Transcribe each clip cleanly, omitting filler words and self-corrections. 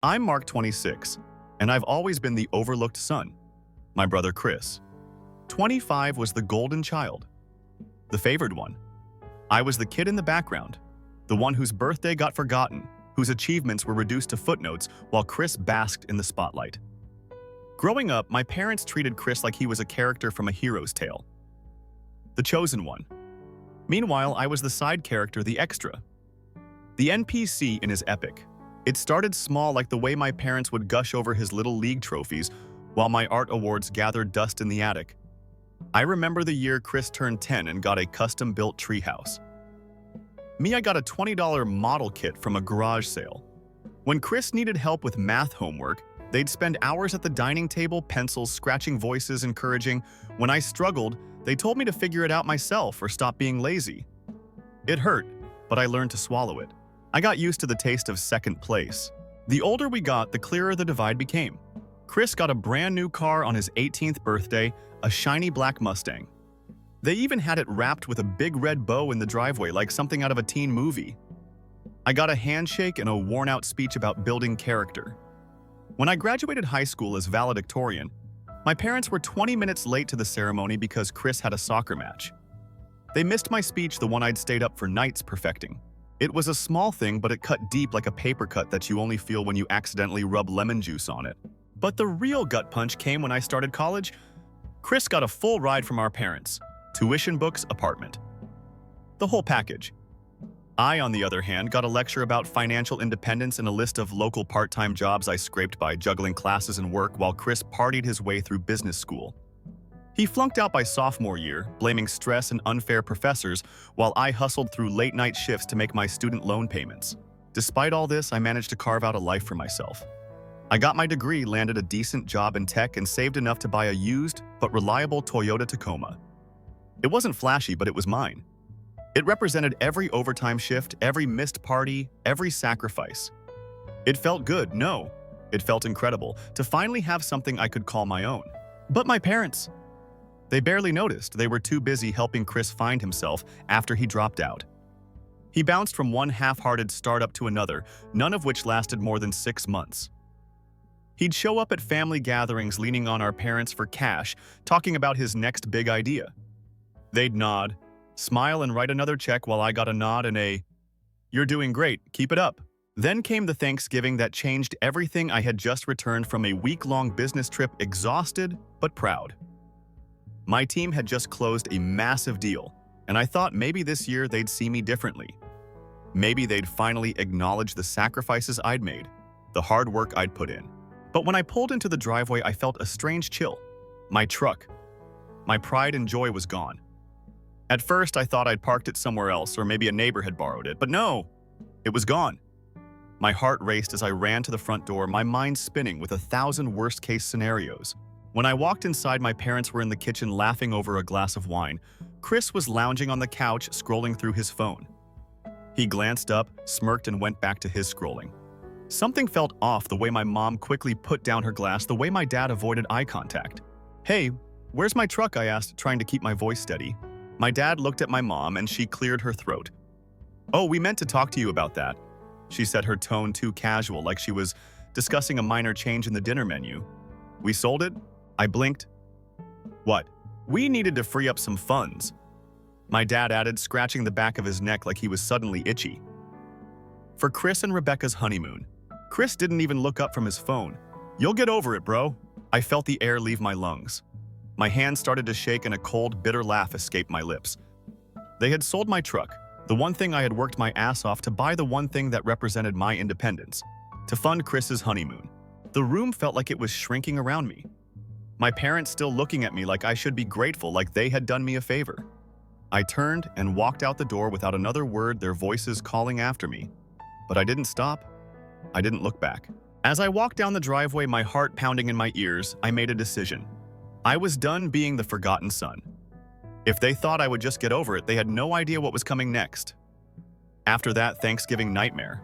I'm Mark 26, and I've always been the overlooked son. My brother Chris, 25, was the golden child, the favored one. I was the kid in the background, the one whose birthday got forgotten, whose achievements were reduced to footnotes while Chris basked in the spotlight. Growing up, my parents treated Chris like he was a character from a hero's tale, the chosen one. Meanwhile, I was the side character, the extra, the NPC in his epic. It started small, like the way my parents would gush over his little league trophies while my art awards gathered dust in the attic. I remember the year Chris turned 10 and got a custom-built treehouse. Me, I got a $20 model kit from a garage sale. When Chris needed help with math homework, they'd spend hours at the dining table, pencils, scratching voices, encouraging. When I struggled, they told me to figure it out myself or stop being lazy. It hurt, but I learned to swallow it. I got used to the taste of second place. The older we got, the clearer the divide became. Chris got a brand new car on his 18th birthday, a shiny black Mustang. They even had it wrapped with a big red bow in the driveway like something out of a teen movie. I got a handshake and a worn-out speech about building character. When I graduated high school as valedictorian, my parents were 20 minutes late to the ceremony because Chris had a soccer match. They missed my speech, the one I'd stayed up for nights perfecting. It was a small thing, but it cut deep like a paper cut that you only feel when you accidentally rub lemon juice on it. But the real gut punch came when I started college. Chris got a full ride from our parents. Tuition, books, apartment. The whole package. I, on the other hand, got a lecture about financial independence and a list of local part-time jobs I scraped by juggling classes and work while Chris partied his way through business school. He flunked out by sophomore year, blaming stress and unfair professors, while I hustled through late-night shifts to make my student loan payments. Despite all this, I managed to carve out a life for myself. I got my degree, landed a decent job in tech, and saved enough to buy a used but reliable Toyota Tacoma. It wasn't flashy, but it was mine. It represented every overtime shift, every missed party, every sacrifice. It felt good, no, it felt incredible, to finally have something I could call my own. But my parents, they barely noticed. They were too busy helping Chris find himself after he dropped out. He bounced from one half-hearted startup to another, none of which lasted more than 6 months. He'd show up at family gatherings leaning on our parents for cash, talking about his next big idea. They'd nod, smile, and write another check while I got a nod and a, "You're doing great, keep it up." Then came the Thanksgiving that changed everything. I had just returned from a week-long business trip, exhausted but proud. My team had just closed a massive deal, and I thought maybe this year they'd see me differently. Maybe they'd finally acknowledge the sacrifices I'd made, the hard work I'd put in. But when I pulled into the driveway, I felt a strange chill. My truck, my pride and joy was gone. At first, I thought I'd parked it somewhere else, or maybe a neighbor had borrowed it, but no, it was gone. My heart raced as I ran to the front door, my mind spinning with 1,000 worst-case scenarios. When I walked inside, my parents were in the kitchen laughing over a glass of wine. Chris was lounging on the couch, scrolling through his phone. He glanced up, smirked, and went back to his scrolling. Something felt off, the way my mom quickly put down her glass, the way my dad avoided eye contact. "Hey, where's my truck?" I asked, trying to keep my voice steady. My dad looked at my mom, and she cleared her throat. "Oh, we meant to talk to you about that," she said, her tone too casual, like she was discussing a minor change in the dinner menu. "We sold it?" I blinked. "What?" "We needed to free up some funds," my dad added, scratching the back of his neck like he was suddenly itchy. "For Chris and Rebecca's honeymoon." Chris didn't even look up from his phone. "You'll get over it, bro." I felt the air leave my lungs. My hands started to shake and a cold, bitter laugh escaped my lips. They had sold my truck, the one thing I had worked my ass off to buy, the one thing that represented my independence, to fund Chris's honeymoon. The room felt like it was shrinking around me. My parents still looking at me like I should be grateful, like they had done me a favor. I turned and walked out the door without another word, their voices calling after me. But I didn't stop. I didn't look back. As I walked down the driveway, my heart pounding in my ears, I made a decision. I was done being the forgotten son. If they thought I would just get over it, they had no idea what was coming next. After that Thanksgiving nightmare,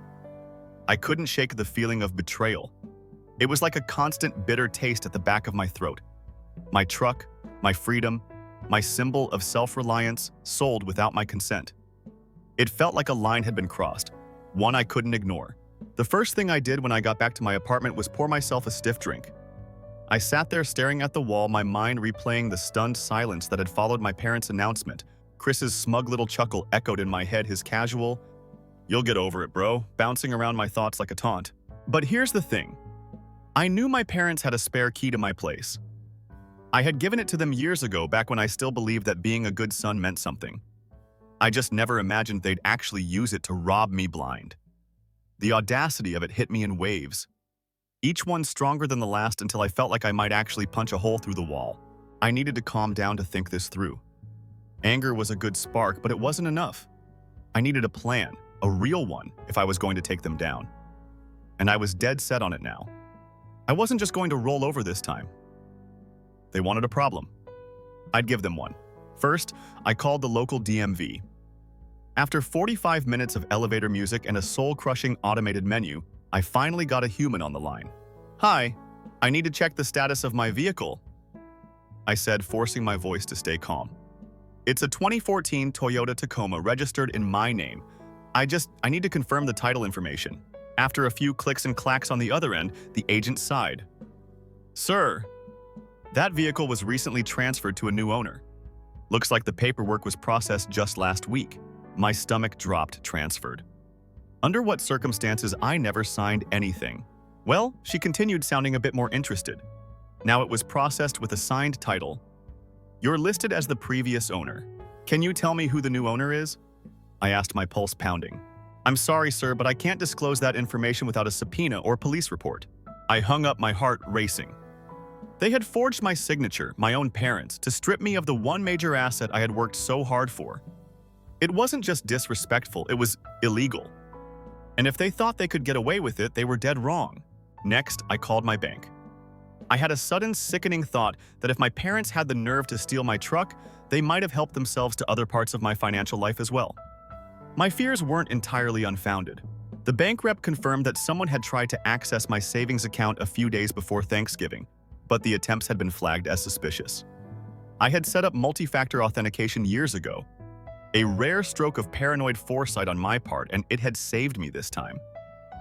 I couldn't shake the feeling of betrayal. It was like a constant bitter taste at the back of my throat. My truck, my freedom, my symbol of self-reliance, sold without my consent. It felt like a line had been crossed, one I couldn't ignore. The first thing I did when I got back to my apartment was pour myself a stiff drink. I sat there staring at the wall, my mind replaying the stunned silence that had followed my parents' announcement. Chris's smug little chuckle echoed in my head, his casual, "You'll get over it, bro," bouncing around my thoughts like a taunt. But here's the thing. I knew my parents had a spare key to my place. I had given it to them years ago, back when I still believed that being a good son meant something. I just never imagined they'd actually use it to rob me blind. The audacity of it hit me in waves, each one stronger than the last, until I felt like I might actually punch a hole through the wall. I needed to calm down to think this through. Anger was a good spark, but it wasn't enough. I needed a plan, a real one, if I was going to take them down. And I was dead set on it now. I wasn't just going to roll over this time. They wanted a problem. I'd give them one. First, I called the local DMV. After 45 minutes of elevator music and a soul-crushing automated menu, I finally got a human on the line. "Hi, I need to check the status of my vehicle," I said, forcing my voice to stay calm. "It's a 2014 Toyota Tacoma registered in my name. I need to confirm the title information." After a few clicks and clacks on the other end, the agent sighed. "Sir, that vehicle was recently transferred to a new owner. Looks like the paperwork was processed just last week." My stomach dropped. Transferred? Under what circumstances? I never signed anything. Well, she continued, sounding a bit more interested. "Now it was processed with a signed title. You're listed as the previous owner. Can you tell me who the new owner is?" I asked, my pulse pounding. "I'm sorry, sir, but I can't disclose that information without a subpoena or police report." I hung up, my heart racing. They had forged my signature, my own parents, to strip me of the one major asset I had worked so hard for. It wasn't just disrespectful, it was illegal. And if they thought they could get away with it, they were dead wrong. Next, I called my bank. I had a sudden, sickening thought that if my parents had the nerve to steal my truck, they might have helped themselves to other parts of my financial life as well. My fears weren't entirely unfounded. The bank rep confirmed that someone had tried to access my savings account a few days before Thanksgiving, but the attempts had been flagged as suspicious. I had set up multi-factor authentication years ago, a rare stroke of paranoid foresight on my part, and it had saved me this time.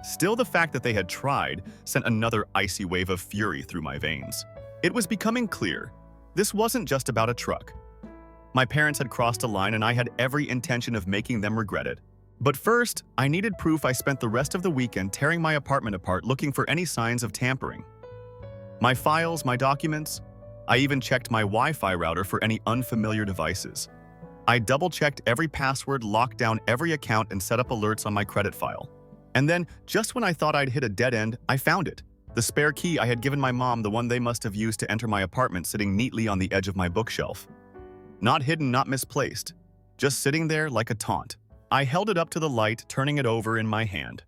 Still, the fact that they had tried sent another icy wave of fury through my veins. It was becoming clear, this wasn't just about a truck. My parents had crossed a line, and I had every intention of making them regret it. But first, I needed proof. I spent the rest of the weekend tearing my apartment apart, looking for any signs of tampering. My files, my documents. I even checked my Wi-Fi router for any unfamiliar devices. I double-checked every password, locked down every account, and set up alerts on my credit file. And then, just when I thought I'd hit a dead end, I found it. The spare key I had given my mom, the one they must have used to enter my apartment, sitting neatly on the edge of my bookshelf. Not hidden, not misplaced. Just sitting there like a taunt. I held it up to the light, turning it over in my hand.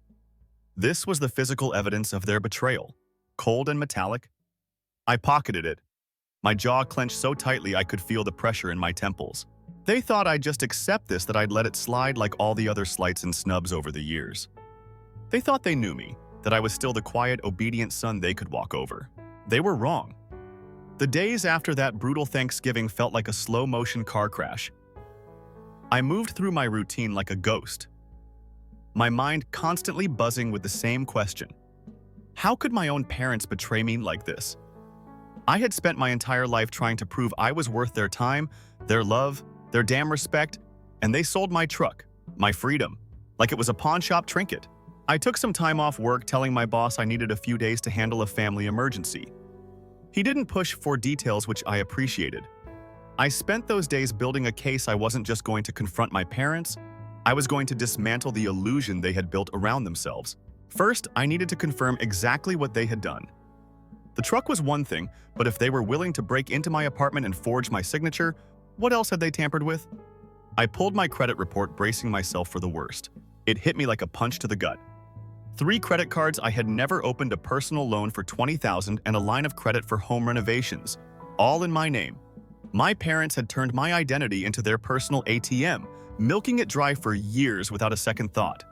This was the physical evidence of their betrayal. Cold and metallic. I pocketed it. My jaw clenched so tightly I could feel the pressure in my temples. They thought I'd just accept this, that I'd let it slide like all the other slights and snubs over the years. They thought they knew me, that I was still the quiet, obedient son they could walk over. They were wrong. The days after that brutal Thanksgiving felt like a slow-motion car crash. I moved through my routine like a ghost, my mind constantly buzzing with the same question. How could my own parents betray me like this? I had spent my entire life trying to prove I was worth their time, their love, their damn respect, and they sold my truck, my freedom, like it was a pawn shop trinket. I took some time off work, telling my boss I needed a few days to handle a family emergency. He didn't push for details, which I appreciated. I spent those days building a case. I wasn't just going to confront my parents, I was going to dismantle the illusion they had built around themselves. First, I needed to confirm exactly what they had done. The truck was one thing, but if they were willing to break into my apartment and forge my signature, what else had they tampered with? I pulled my credit report, bracing myself for the worst. It hit me like a punch to the gut. 3 credit cards. I had never opened a personal loan for $20,000 and a line of credit for home renovations, all in my name. My parents had turned my identity into their personal ATM, milking it dry for years without a second thought.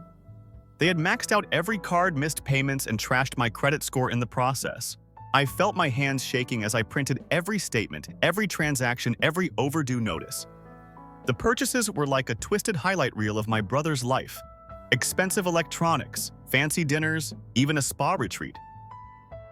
They had maxed out every card, missed payments, and trashed my credit score in the process. I felt my hands shaking as I printed every statement, every transaction, every overdue notice. The purchases were like a twisted highlight reel of my brother's life. Expensive electronics, fancy dinners, even a spa retreat.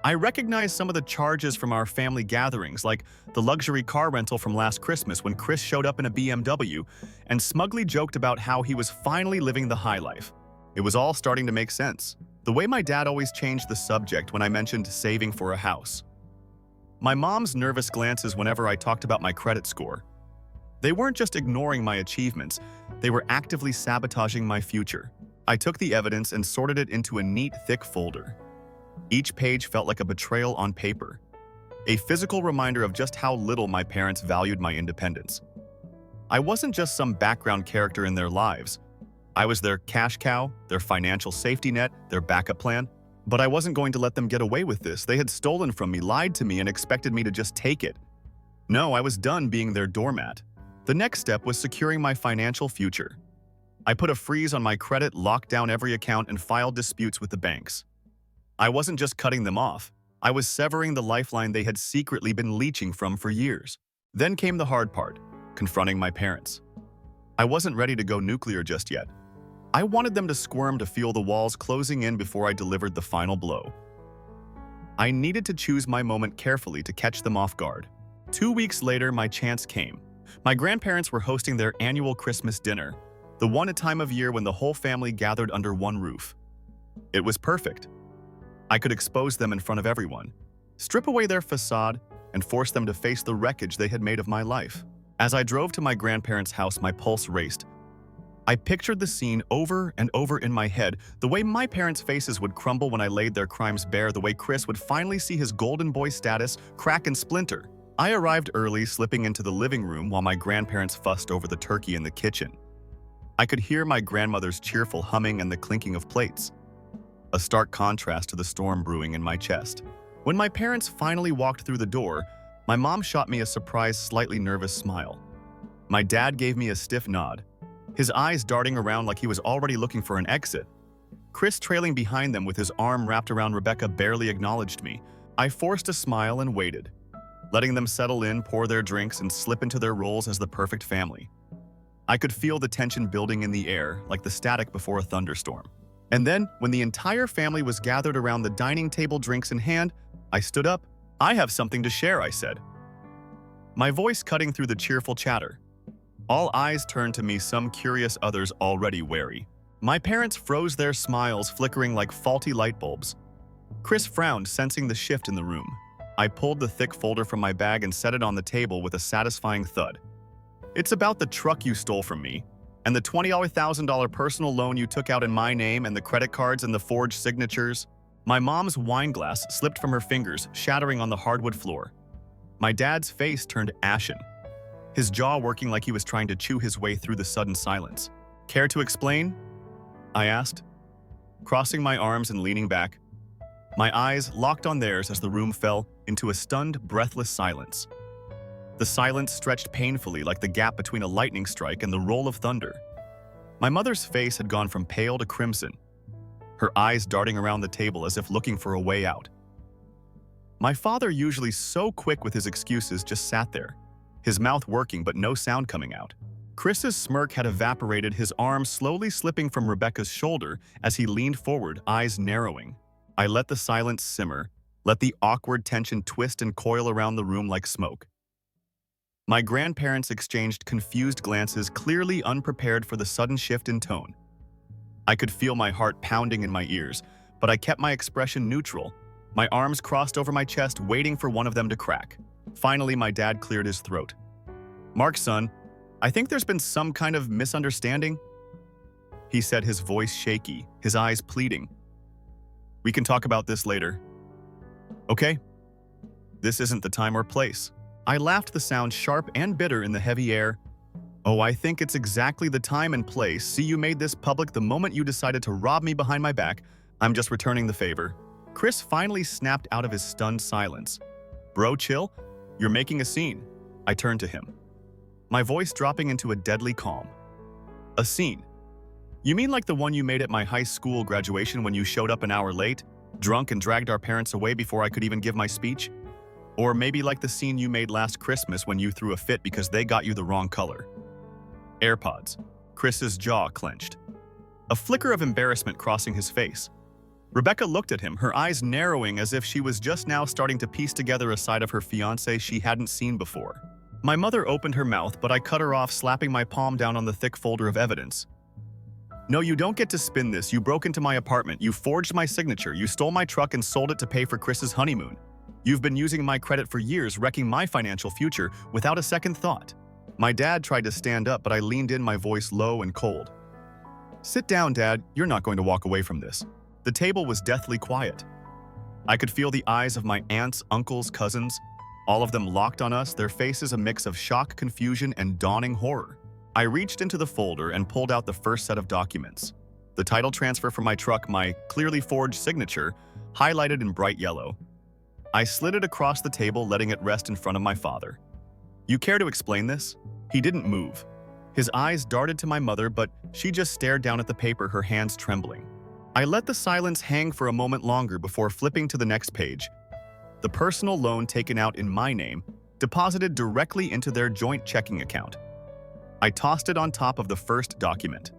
I recognized some of the charges from our family gatherings, like the luxury car rental from last Christmas when Chris showed up in a BMW and smugly joked about how he was finally living the high life. It was all starting to make sense. The way my dad always changed the subject when I mentioned saving for a house. My mom's nervous glances whenever I talked about my credit score. They weren't just ignoring my achievements, they were actively sabotaging my future. I took the evidence and sorted it into a neat, thick folder. Each page felt like a betrayal on paper, a physical reminder of just how little my parents valued my independence. I wasn't just some background character in their lives. I was their cash cow, their financial safety net, their backup plan. But I wasn't going to let them get away with this. They had stolen from me, lied to me, and expected me to just take it. No, I was done being their doormat. The next step was securing my financial future. I put a freeze on my credit, locked down every account, and filed disputes with the banks. I wasn't just cutting them off. I was severing the lifeline they had secretly been leeching from for years. Then came the hard part, confronting my parents. I wasn't ready to go nuclear just yet. I wanted them to squirm to feel the walls closing in before I delivered the final blow. I needed to choose my moment carefully to catch them off guard. 2 weeks later, my chance came. My grandparents were hosting their annual Christmas dinner, the one time of year when the whole family gathered under one roof. It was perfect. I could expose them in front of everyone, strip away their facade, and force them to face the wreckage they had made of my life. As I drove to my grandparents' house, my pulse raced. I pictured the scene over and over in my head, the way my parents' faces would crumble when I laid their crimes bare, the way Chris would finally see his golden boy status crack and splinter. I arrived early, slipping into the living room while my grandparents fussed over the turkey in the kitchen. I could hear my grandmother's cheerful humming and the clinking of plates, a stark contrast to the storm brewing in my chest. When my parents finally walked through the door, my mom shot me a surprised, slightly nervous smile. My dad gave me a stiff nod, his eyes darting around like he was already looking for an exit. Chris, trailing behind them with his arm wrapped around Rebecca, barely acknowledged me. I forced a smile and waited, letting them settle in, pour their drinks, and slip into their roles as the perfect family. I could feel the tension building in the air, like the static before a thunderstorm. And then, when the entire family was gathered around the dining table, drinks in hand, I stood up. "I have something to share," I said, my voice cutting through the cheerful chatter. All eyes turned to me, some curious, others already wary. My parents froze, their smiles flickering like faulty light bulbs. Chris frowned, sensing the shift in the room. I pulled the thick folder from my bag and set it on the table with a satisfying thud. "It's about the truck you stole from me, and the $20,000 personal loan you took out in my name, and the credit cards and the forged signatures." My mom's wine glass slipped from her fingers, shattering on the hardwood floor. My dad's face turned ashen, his jaw working like he was trying to chew his way through the sudden silence. "Care to explain?" I asked, crossing my arms and leaning back. My eyes locked on theirs as the room fell into a stunned, breathless silence. The silence stretched painfully, like the gap between a lightning strike and the roll of thunder. My mother's face had gone from pale to crimson, her eyes darting around the table as if looking for a way out. My father, usually so quick with his excuses, just sat there, his mouth working but no sound coming out. Chris's smirk had evaporated, his arm slowly slipping from Rebecca's shoulder as he leaned forward, eyes narrowing. I let the silence simmer, let the awkward tension twist and coil around the room like smoke. My grandparents exchanged confused glances, clearly unprepared for the sudden shift in tone. I could feel my heart pounding in my ears, but I kept my expression neutral, my arms crossed over my chest, waiting for one of them to crack. Finally, my dad cleared his throat. "Mark, son, I think there's been some kind of misunderstanding," he said, his voice shaky, his eyes pleading. "We can talk about this later." "Okay. This isn't the time or place." I laughed, the sound sharp and bitter in the heavy air. "Oh, I think it's exactly the time and place. See, you made this public the moment you decided to rob me behind my back. I'm just returning the favor." Chris finally snapped out of his stunned silence. "Bro, chill. You're making a scene." I turned to him, my voice dropping into a deadly calm. "A scene? You mean like the one you made at my high school graduation when you showed up an hour late, drunk, and dragged our parents away before I could even give my speech? Or maybe like the scene you made last Christmas when you threw a fit because they got you the wrong color?" AirPods. Chris's jaw clenched. a flicker of embarrassment crossing his face. Rebecca looked at him, her eyes narrowing as if she was just now starting to piece together a side of her fiancé she hadn't seen before. My mother opened her mouth, but I cut her off, slapping my palm down on the thick folder of evidence. "No, you don't get to spin this. You broke into my apartment, you forged my signature, you stole my truck and sold it to pay for Chris's honeymoon. You've been using my credit for years, wrecking my financial future without a second thought." My dad tried to stand up, but I leaned in, my voice low and cold. "Sit down, Dad. You're not going to walk away from this." The table was deathly quiet. I could feel the eyes of my aunts, uncles, cousins, all of them locked on us, their faces a mix of shock, confusion, and dawning horror. I reached into the folder and pulled out the first set of documents. The title transfer for my truck, my clearly forged signature, highlighted in bright yellow. I slid it across the table, letting it rest in front of my father. "You care to explain this?" He didn't move. His eyes darted to my mother, but she just stared down at the paper, her hands trembling. I let the silence hang for a moment longer before flipping to the next page. The personal loan taken out in my name, deposited directly into their joint checking account. I tossed it on top of the first document.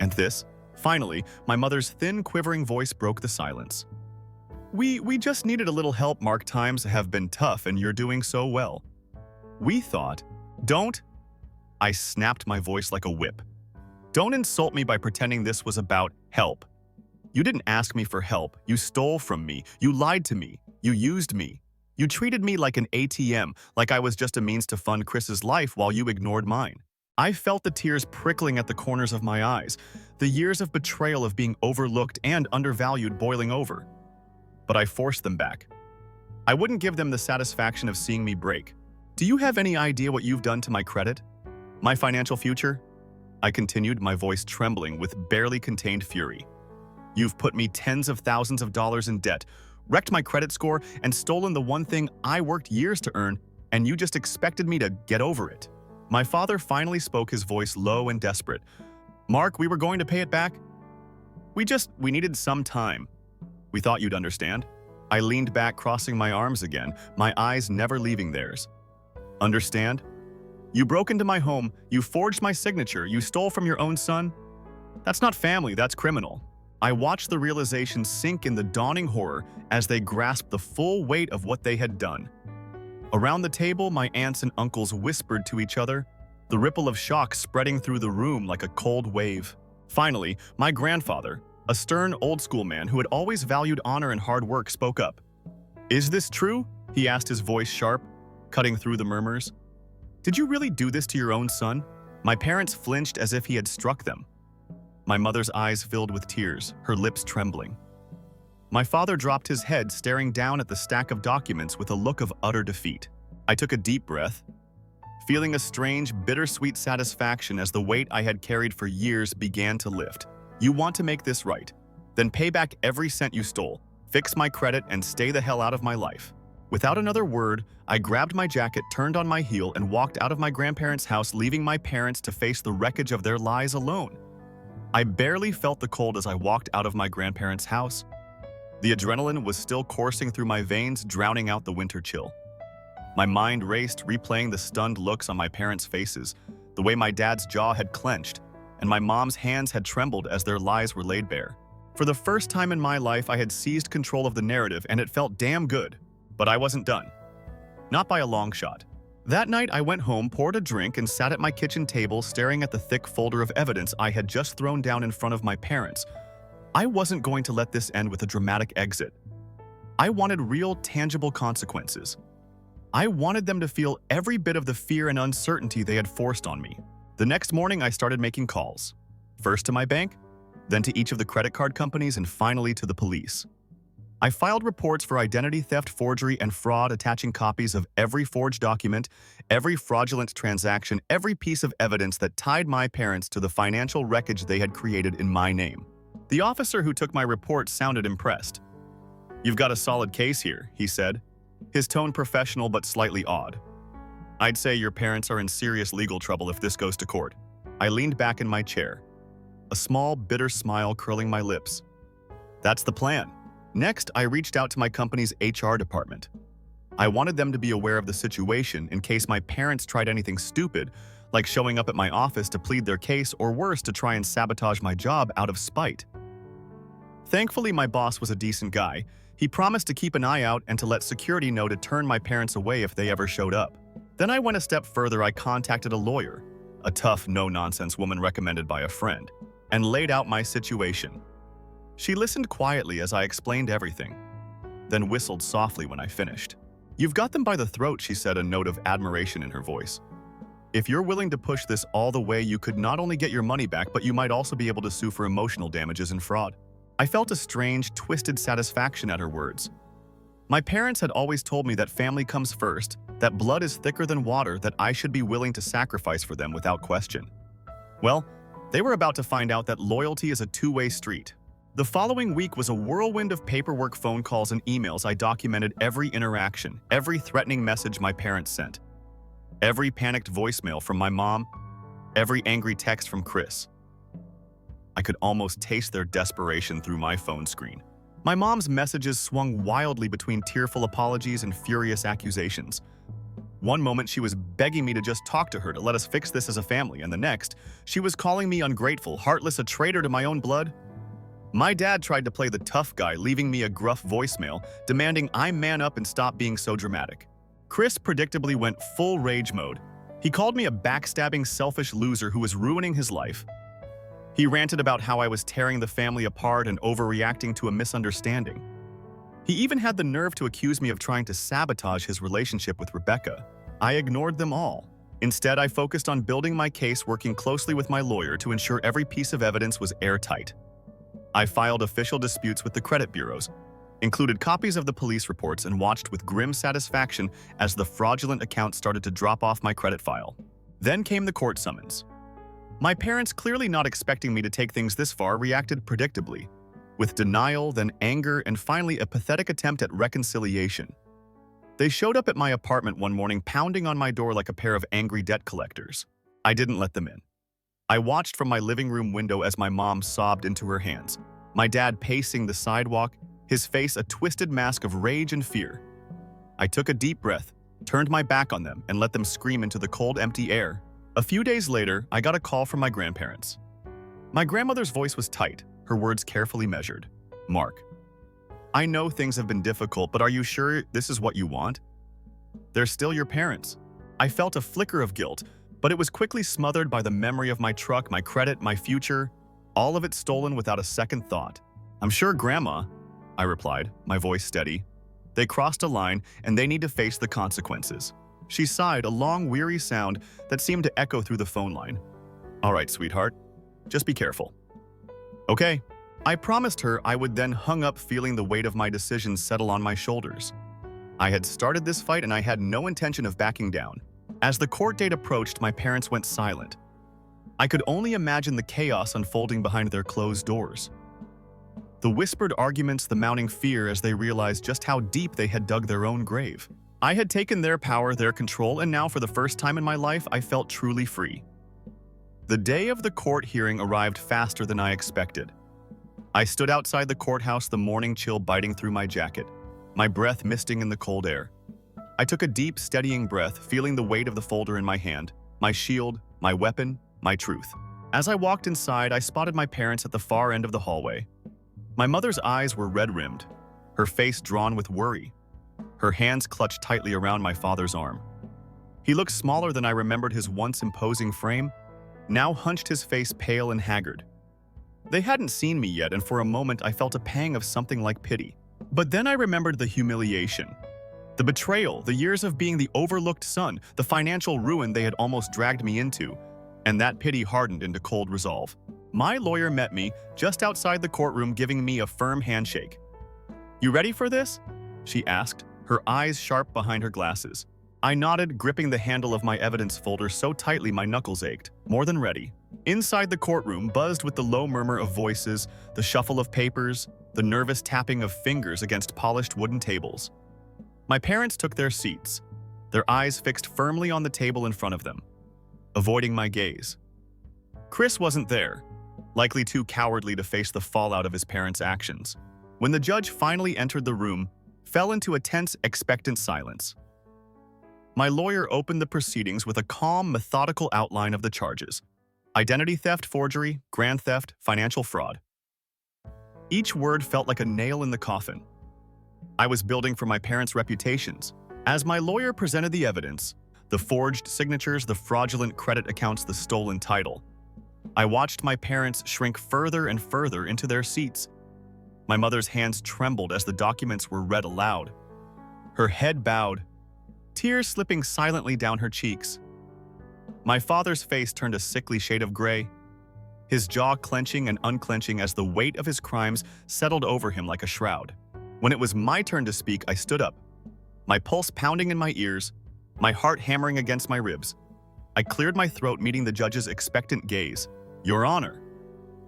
"And this?" Finally, my mother's thin, quivering voice broke the silence. We just needed a little help. Mark, times have been tough and you're doing so well." "We thought..." "Don't..." I snapped, my voice like a whip. "Don't insult me by pretending this was about help. You didn't ask me for help. You stole from me. You lied to me. You used me. You treated me like an ATM, like I was just a means to fund Chris's life while you ignored mine." I felt the tears prickling at the corners of my eyes, the years of betrayal, of being overlooked and undervalued, boiling over. But I forced them back. I wouldn't give them the satisfaction of seeing me break. "Do you have any idea what you've done to my credit? My financial future?" I continued, my voice trembling with barely contained fury. "You've put me tens of thousands of dollars in debt, wrecked my credit score, and stolen the one thing I worked years to earn, and you just expected me to get over it." My father finally spoke, his voice low and desperate. "Mark, we were going to pay it back. We needed some time. We thought you'd understand." I leaned back, crossing my arms again, my eyes never leaving theirs. "Understand? You broke into my home, you forged my signature, you stole from your own son? That's not family, that's criminal." I watched the realization sink in, the dawning horror as they grasped the full weight of what they had done. Around the table, my aunts and uncles whispered to each other, the ripple of shock spreading through the room like a cold wave. Finally, my grandfather, a stern, old-school man who had always valued honor and hard work, spoke up. "Is this true?" he asked, his voice sharp, cutting through the murmurs. "Did you really do this to your own son?" My parents flinched as if he had struck them. My mother's eyes filled with tears, her lips trembling. My father dropped his head, staring down at the stack of documents with a look of utter defeat. I took a deep breath, feeling a strange, bittersweet satisfaction as the weight I had carried for years began to lift. "You want to make this right? Then pay back every cent you stole, fix my credit, and stay the hell out of my life." Without another word, I grabbed my jacket, turned on my heel, and walked out of my grandparents' house, leaving my parents to face the wreckage of their lies alone. I barely felt the cold as I walked out of my grandparents' house. The adrenaline was still coursing through my veins, drowning out the winter chill. My mind raced, replaying the stunned looks on my parents' faces, the way my dad's jaw had clenched, and my mom's hands had trembled as their lies were laid bare. For the first time in my life, I had seized control of the narrative, and it felt damn good. But I wasn't done. Not by a long shot. That night, I went home, poured a drink, and sat at my kitchen table, staring at the thick folder of evidence I had just thrown down in front of my parents. I wasn't going to let this end with a dramatic exit. I wanted real, tangible consequences. I wanted them to feel every bit of the fear and uncertainty they had forced on me. The next morning, I started making calls. First to my bank, then to each of the credit card companies, and finally to the police. I filed reports for identity theft, forgery, and fraud, attaching copies of every forged document, every fraudulent transaction, every piece of evidence that tied my parents to the financial wreckage they had created in my name. The officer who took my report sounded impressed. "You've got a solid case here," he said, his tone professional but slightly odd. "I'd say your parents are in serious legal trouble if this goes to court." I leaned back in my chair, a small, bitter smile curling my lips. That's the plan. Next, I reached out to my company's HR department. I wanted them to be aware of the situation in case my parents tried anything stupid, like showing up at my office to plead their case or worse, to try and sabotage my job out of spite. Thankfully, my boss was a decent guy. He promised to keep an eye out and to let security know to turn my parents away if they ever showed up. Then I went a step further. I contacted a lawyer, a tough, no-nonsense woman recommended by a friend, and laid out my situation. She listened quietly as I explained everything, then whistled softly when I finished. "You've got them by the throat," she said, a note of admiration in her voice. "If you're willing to push this all the way, you could not only get your money back, but you might also be able to sue for emotional damages and fraud." I felt a strange, twisted satisfaction at her words. My parents had always told me that family comes first, that blood is thicker than water, that I should be willing to sacrifice for them without question. Well, they were about to find out that loyalty is a two-way street. The following week was a whirlwind of paperwork, phone calls, and emails. I documented every interaction, every threatening message my parents sent, every panicked voicemail from my mom, every angry text from Chris. I could almost taste their desperation through my phone screen. My mom's messages swung wildly between tearful apologies and furious accusations. One moment she was begging me to just talk to her, to let us fix this as a family, and the next, she was calling me ungrateful, heartless, a traitor to my own blood. My dad tried to play the tough guy, leaving me a gruff voicemail, demanding I man up and stop being so dramatic. Chris predictably went full rage mode. He called me a backstabbing, selfish loser who was ruining his life. He ranted about how I was tearing the family apart and overreacting to a misunderstanding. He even had the nerve to accuse me of trying to sabotage his relationship with Rebecca. I ignored them all. Instead, I focused on building my case, working closely with my lawyer to ensure every piece of evidence was airtight. I filed official disputes with the credit bureaus, included copies of the police reports, and watched with grim satisfaction as the fraudulent accounts started to drop off my credit file. Then came the court summons. My parents, clearly not expecting me to take things this far, reacted predictably, with denial, then anger, and finally a pathetic attempt at reconciliation. They showed up at my apartment one morning, pounding on my door like a pair of angry debt collectors. I didn't let them in. I watched from my living room window as my mom sobbed into her hands, my dad pacing the sidewalk, his face a twisted mask of rage and fear. I took a deep breath, turned my back on them, and let them scream into the cold, empty air. A few days later, I got a call from my grandparents. My grandmother's voice was tight, her words carefully measured. "Mark, I know things have been difficult, but are you sure this is what you want? They're still your parents." I felt a flicker of guilt, but it was quickly smothered by the memory of my truck, my credit, my future, all of it stolen without a second thought. "I'm sure, Grandma," I replied, my voice steady. "They crossed a line, and they need to face the consequences." She sighed, a long, weary sound that seemed to echo through the phone line. "All right, sweetheart. Just be careful." "Okay." I promised her I would, then hung up, feeling the weight of my decisions settle on my shoulders. I had started this fight, and I had no intention of backing down. As the court date approached, my parents went silent. I could only imagine the chaos unfolding behind their closed doors. The whispered arguments, the mounting fear as they realized just how deep they had dug their own grave. I had taken their power, their control, and now for the first time in my life, I felt truly free. The day of the court hearing arrived faster than I expected. I stood outside the courthouse, the morning chill biting through my jacket, my breath misting in the cold air. I took a deep, steadying breath, feeling the weight of the folder in my hand, my shield, my weapon, my truth. As I walked inside, I spotted my parents at the far end of the hallway. My mother's eyes were red-rimmed, her face drawn with worry. Her hands clutched tightly around my father's arm. He looked smaller than I remembered his once imposing frame, now hunched, his face pale and haggard. They hadn't seen me yet, and for a moment I felt a pang of something like pity. But then I remembered the humiliation, the betrayal, the years of being the overlooked son, the financial ruin they had almost dragged me into, and that pity hardened into cold resolve. My lawyer met me just outside the courtroom, giving me a firm handshake. "You ready for this?" she asked, her eyes sharp behind her glasses. I nodded, gripping the handle of my evidence folder so tightly my knuckles ached. More than ready. Inside the courtroom buzzed with the low murmur of voices, the shuffle of papers, the nervous tapping of fingers against polished wooden tables. My parents took their seats, their eyes fixed firmly on the table in front of them, avoiding my gaze. Chris wasn't there, likely too cowardly to face the fallout of his parents' actions. When the judge finally entered the room, fell into a tense, expectant silence. My lawyer opened the proceedings with a calm, methodical outline of the charges: identity theft, forgery, grand theft, financial fraud. Each word felt like a nail in the coffin. I was building for my parents' reputations. As my lawyer presented the evidence, the forged signatures, the fraudulent credit accounts, the stolen title, I watched my parents shrink further and further into their seats. My mother's hands trembled as the documents were read aloud. Her head bowed, tears slipping silently down her cheeks. My father's face turned a sickly shade of gray, his jaw clenching and unclenching as the weight of his crimes settled over him like a shroud. When it was my turn to speak, I stood up, my pulse pounding in my ears, my heart hammering against my ribs. I cleared my throat, meeting the judge's expectant gaze. "Your Honor."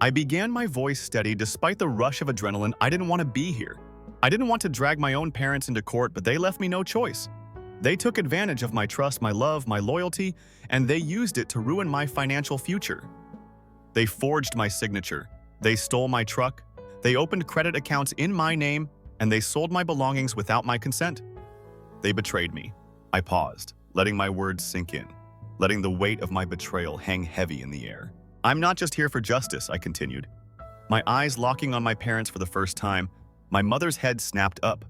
I began, my voice steady despite the rush of adrenaline. I didn't want to be here. I didn't want to drag my own parents into court, but they left me no choice. They took advantage of my trust, my love, my loyalty, and they used it to ruin my financial future. They forged my signature. They stole my truck. They opened credit accounts in my name, and they sold my belongings without my consent. They betrayed me. I paused, letting my words sink in, letting the weight of my betrayal hang heavy in the air. "I'm not just here for justice," I continued, my eyes locking on my parents for the first time. My mother's head snapped up.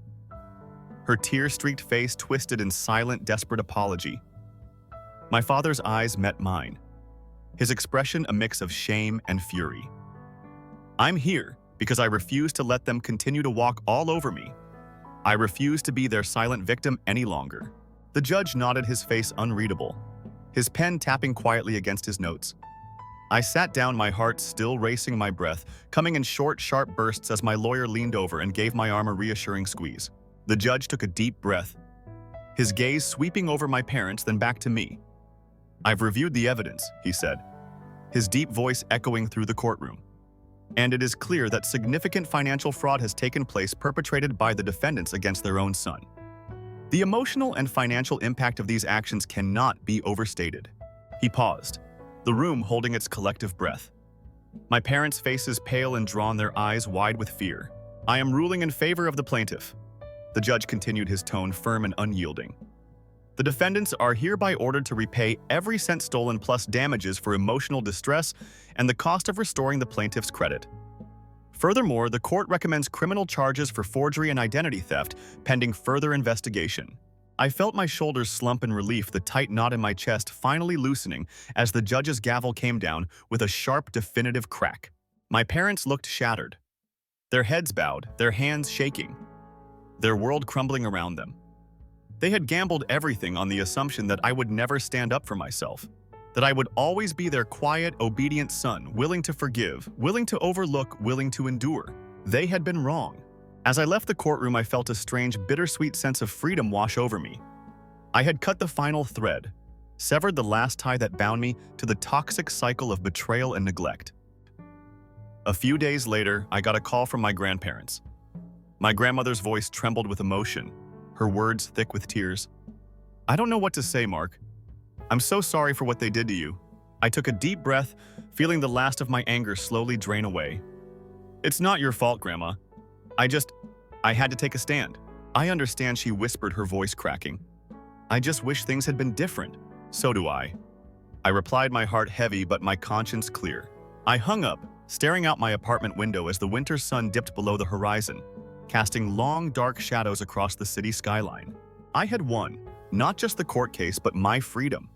Her tear-streaked face twisted in silent, desperate apology. My father's eyes met mine, his expression a mix of shame and fury. "I'm here because I refuse to let them continue to walk all over me. I refuse to be their silent victim any longer." The judge nodded, his face unreadable, his pen tapping quietly against his notes. I sat down, my heart still racing, my breath coming in short, sharp bursts as my lawyer leaned over and gave my arm a reassuring squeeze. The judge took a deep breath, his gaze sweeping over my parents, then back to me. "I've reviewed the evidence," he said, his deep voice echoing through the courtroom. "And it is clear that significant financial fraud has taken place, perpetrated by the defendants against their own son. The emotional and financial impact of these actions cannot be overstated." He paused, the room holding its collective breath. My parents' faces pale and drawn, their eyes wide with fear. "I am ruling in favor of the plaintiff." The judge continued, his tone firm and unyielding. "The defendants are hereby ordered to repay every cent stolen plus damages for emotional distress and the cost of restoring the plaintiff's credit. Furthermore, the court recommends criminal charges for forgery and identity theft pending further investigation." I felt my shoulders slump in relief, the tight knot in my chest finally loosening as the judge's gavel came down with a sharp, definitive crack. My parents looked shattered, their heads bowed, their hands shaking, their world crumbling around them. They had gambled everything on the assumption that I would never stand up for myself, that I would always be their quiet, obedient son, willing to forgive, willing to overlook, willing to endure. They had been wrong. As I left the courtroom, I felt a strange, bittersweet sense of freedom wash over me. I had cut the final thread, severed the last tie that bound me to the toxic cycle of betrayal and neglect. A few days later, I got a call from my grandparents. My grandmother's voice trembled with emotion, her words thick with tears. "I don't know what to say, Mark. I'm so sorry for what they did to you." I took a deep breath, feeling the last of my anger slowly drain away. "It's not your fault, Grandma. I had to take a stand." "I understand," she whispered, her voice cracking. "I just wish things had been different." "So do I." I replied, my heart heavy but my conscience clear. I hung up, staring out my apartment window as the winter sun dipped below the horizon, casting long, dark shadows across the city skyline. I had won, not just the court case, but my freedom.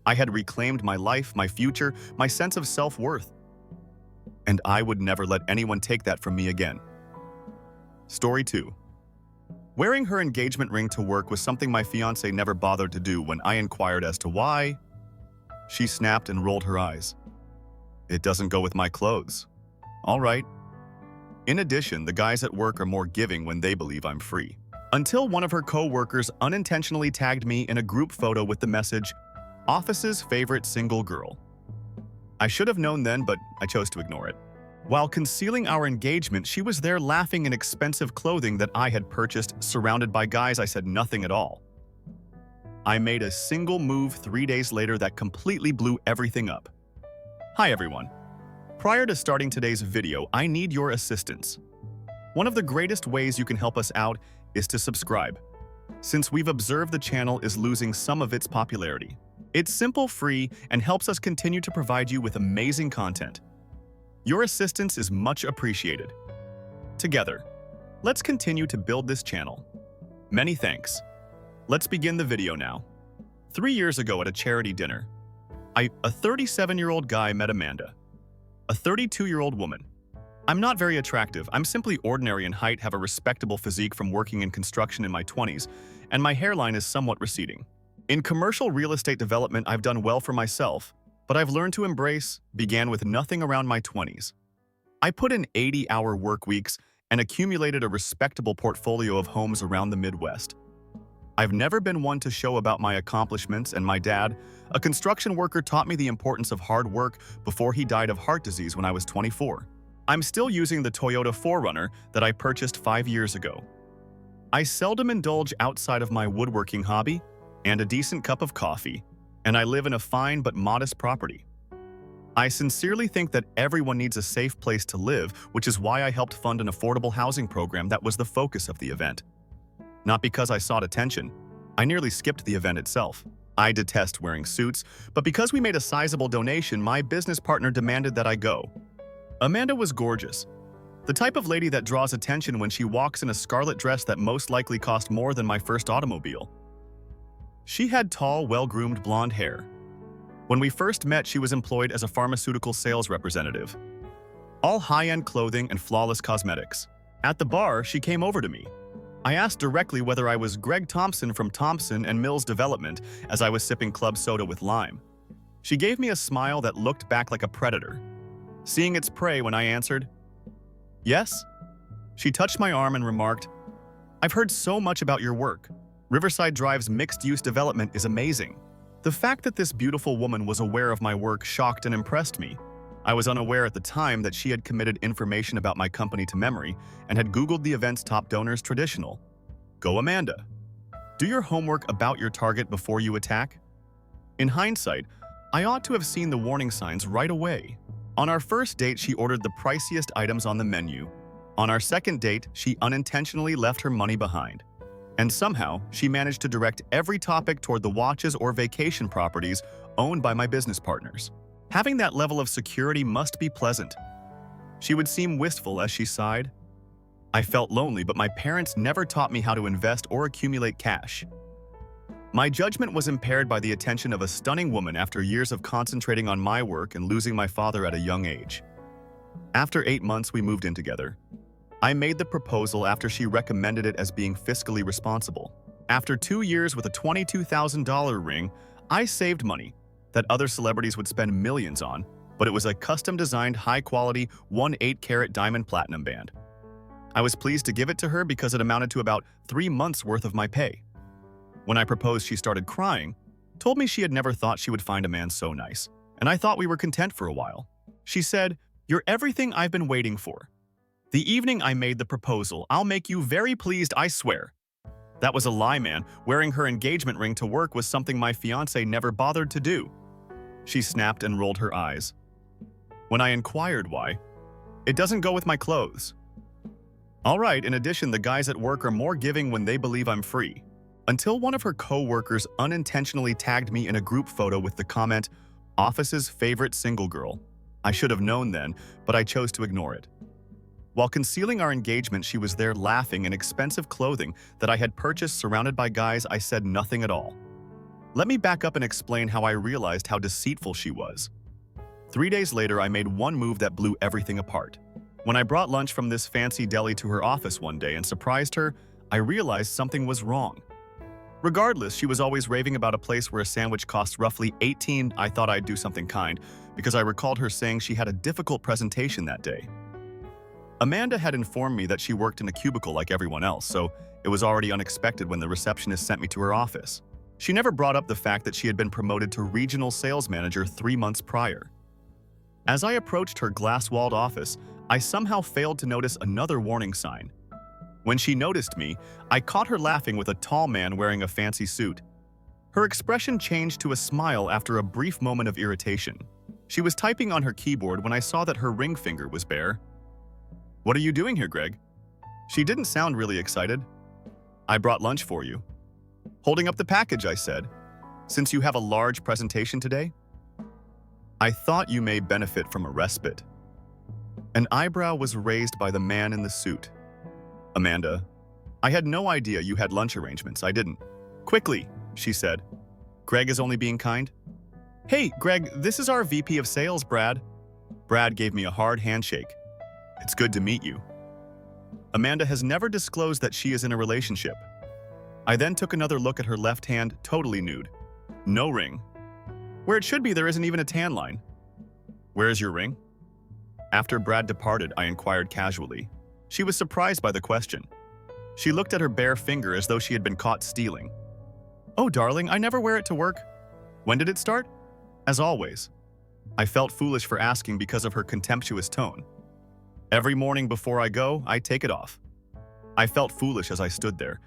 I had reclaimed my life, my future, my sense of self-worth. And I would never let anyone take that from me again. Story 2. Wearing her engagement ring to work was something my fiancée never bothered to do. When I inquired as to why, she snapped and rolled her eyes. "It doesn't go with my clothes." "All right." In addition, the guys at work are more giving when they believe I'm free. Until one of her co-workers unintentionally tagged me in a group photo with the message, "Office's favorite single girl." I should have known then, but I chose to ignore it. While concealing our engagement, she was there laughing in expensive clothing that I had purchased, surrounded by guys. I said nothing at all. I made a single move 3 days later that completely blew everything up. Hi everyone. Prior to starting today's video, I need your assistance. One of the greatest ways you can help us out is to subscribe. since we've observed the channel is losing some of its popularity. It's simple, free, and helps us continue to provide you with amazing content. Your assistance is much appreciated. Together, let's continue to build this channel. Many thanks. Let's begin the video now. 3 years ago at a charity dinner, a 37-year-old guy met Amanda, a 32-year-old woman. I'm not very attractive. I'm simply ordinary in height, have a respectable physique from working in construction in my 20s, and my hairline is somewhat receding. In commercial real estate development, I've done well for myself, but I've learned to began with nothing around my 20s. I put in 80-hour work weeks and accumulated a respectable portfolio of homes around the Midwest. I've never been one to show about my accomplishments, and my dad, a construction worker, taught me the importance of hard work before he died of heart disease when I was 24. I'm still using the Toyota 4Runner that I purchased 5 years ago. I seldom indulge outside of my woodworking hobby and a decent cup of coffee, and I live in a fine but modest property. I sincerely think that everyone needs a safe place to live, which is why I helped fund an affordable housing program that was the focus of the event. Not because I sought attention. I nearly skipped the event itself. I detest wearing suits, but because we made a sizable donation, my business partner demanded that I go. Amanda was gorgeous. The type of lady that draws attention when she walks in a scarlet dress that most likely cost more than my first automobile. She had tall, well-groomed blonde hair. When we first met, she was employed as a pharmaceutical sales representative. All high-end clothing and flawless cosmetics. At the bar, she came over to me. I asked directly whether I was Greg Thompson from Thompson and Mills Development as I was sipping club soda with lime. She gave me a smile that looked back like a predator, seeing its prey when I answered, "Yes?" She touched my arm and remarked, "I've heard so much about your work. Riverside Drive's mixed-use development is amazing." The fact that this beautiful woman was aware of my work shocked and impressed me. I was unaware at the time that she had committed information about my company to memory and had Googled the event's top donors traditional. Go Amanda. Do your homework about your target before you attack. In hindsight, I ought to have seen the warning signs right away. On our first date, she ordered the priciest items on the menu. On our second date, she unintentionally left her money behind. And somehow, she managed to direct every topic toward the watches or vacation properties owned by my business partners. Having that level of security must be pleasant. She would seem wistful as she sighed. I felt lonely, but my parents never taught me how to invest or accumulate cash. My judgment was impaired by the attention of a stunning woman after years of concentrating on my work and losing my father at a young age. After 8 months, we moved in together. I made the proposal after she recommended it as being fiscally responsible. After 2 years with a $22,000 ring, I saved money that other celebrities would spend millions on, but it was a custom-designed, high-quality 1/8-carat diamond platinum band. I was pleased to give it to her because it amounted to about 3 months' worth of my pay. When I proposed, she started crying, told me she had never thought she would find a man so nice, and I thought we were content for a while. She said, "You're everything I've been waiting for." The evening I made the proposal, "I'll make you very pleased, I swear." That was a lie, man. Wearing her engagement ring to work was something my fiancé never bothered to do. She snapped and rolled her eyes. When I inquired why, "It doesn't go with my clothes." All right, in addition, the guys at work are more giving when they believe I'm free. Until one of her co-workers unintentionally tagged me in a group photo with the comment, "Office's favorite single girl." I should have known then, but I chose to ignore it. While concealing our engagement, she was there laughing in expensive clothing that I had purchased surrounded by guys. I said nothing at all. Let me back up and explain how I realized how deceitful she was. 3 days later, I made one move that blew everything apart. When I brought lunch from this fancy deli to her office one day and surprised her, I realized something was wrong. Regardless, she was always raving about a place where a sandwich cost roughly $18. I thought I'd do something kind, because I recalled her saying she had a difficult presentation that day. Amanda had informed me that she worked in a cubicle like everyone else, so it was already unexpected when the receptionist sent me to her office. She never brought up the fact that she had been promoted to regional sales manager 3 months prior. As I approached her glass-walled office, I somehow failed to notice another warning sign. When she noticed me, I caught her laughing with a tall man wearing a fancy suit. Her expression changed to a smile after a brief moment of irritation. She was typing on her keyboard when I saw that her ring finger was bare. "What are you doing here, Greg?" She didn't sound really excited. "I brought lunch for you." Holding up the package, I said. Since you have a large presentation today? I thought you may benefit from a respite. An eyebrow was raised by the man in the suit. Amanda, I had no idea you had lunch arrangements. I didn't. Quickly, she said. Greg is only being kind. Hey, Greg, this is our VP of Sales, Brad. Brad gave me a hard handshake. It's good to meet you. Amanda has never disclosed that she is in a relationship. I then took another look at her left hand, totally nude. No ring. Where it should be, there isn't even a tan line. Where is your ring? After Brad departed, I inquired casually. She was surprised by the question. She looked at her bare finger as though she had been caught stealing. Oh, darling, I never wear it to work. When did it start? As always. I felt foolish for asking because of her contemptuous tone. Every morning before I go, I take it off. I felt foolish as I stood there.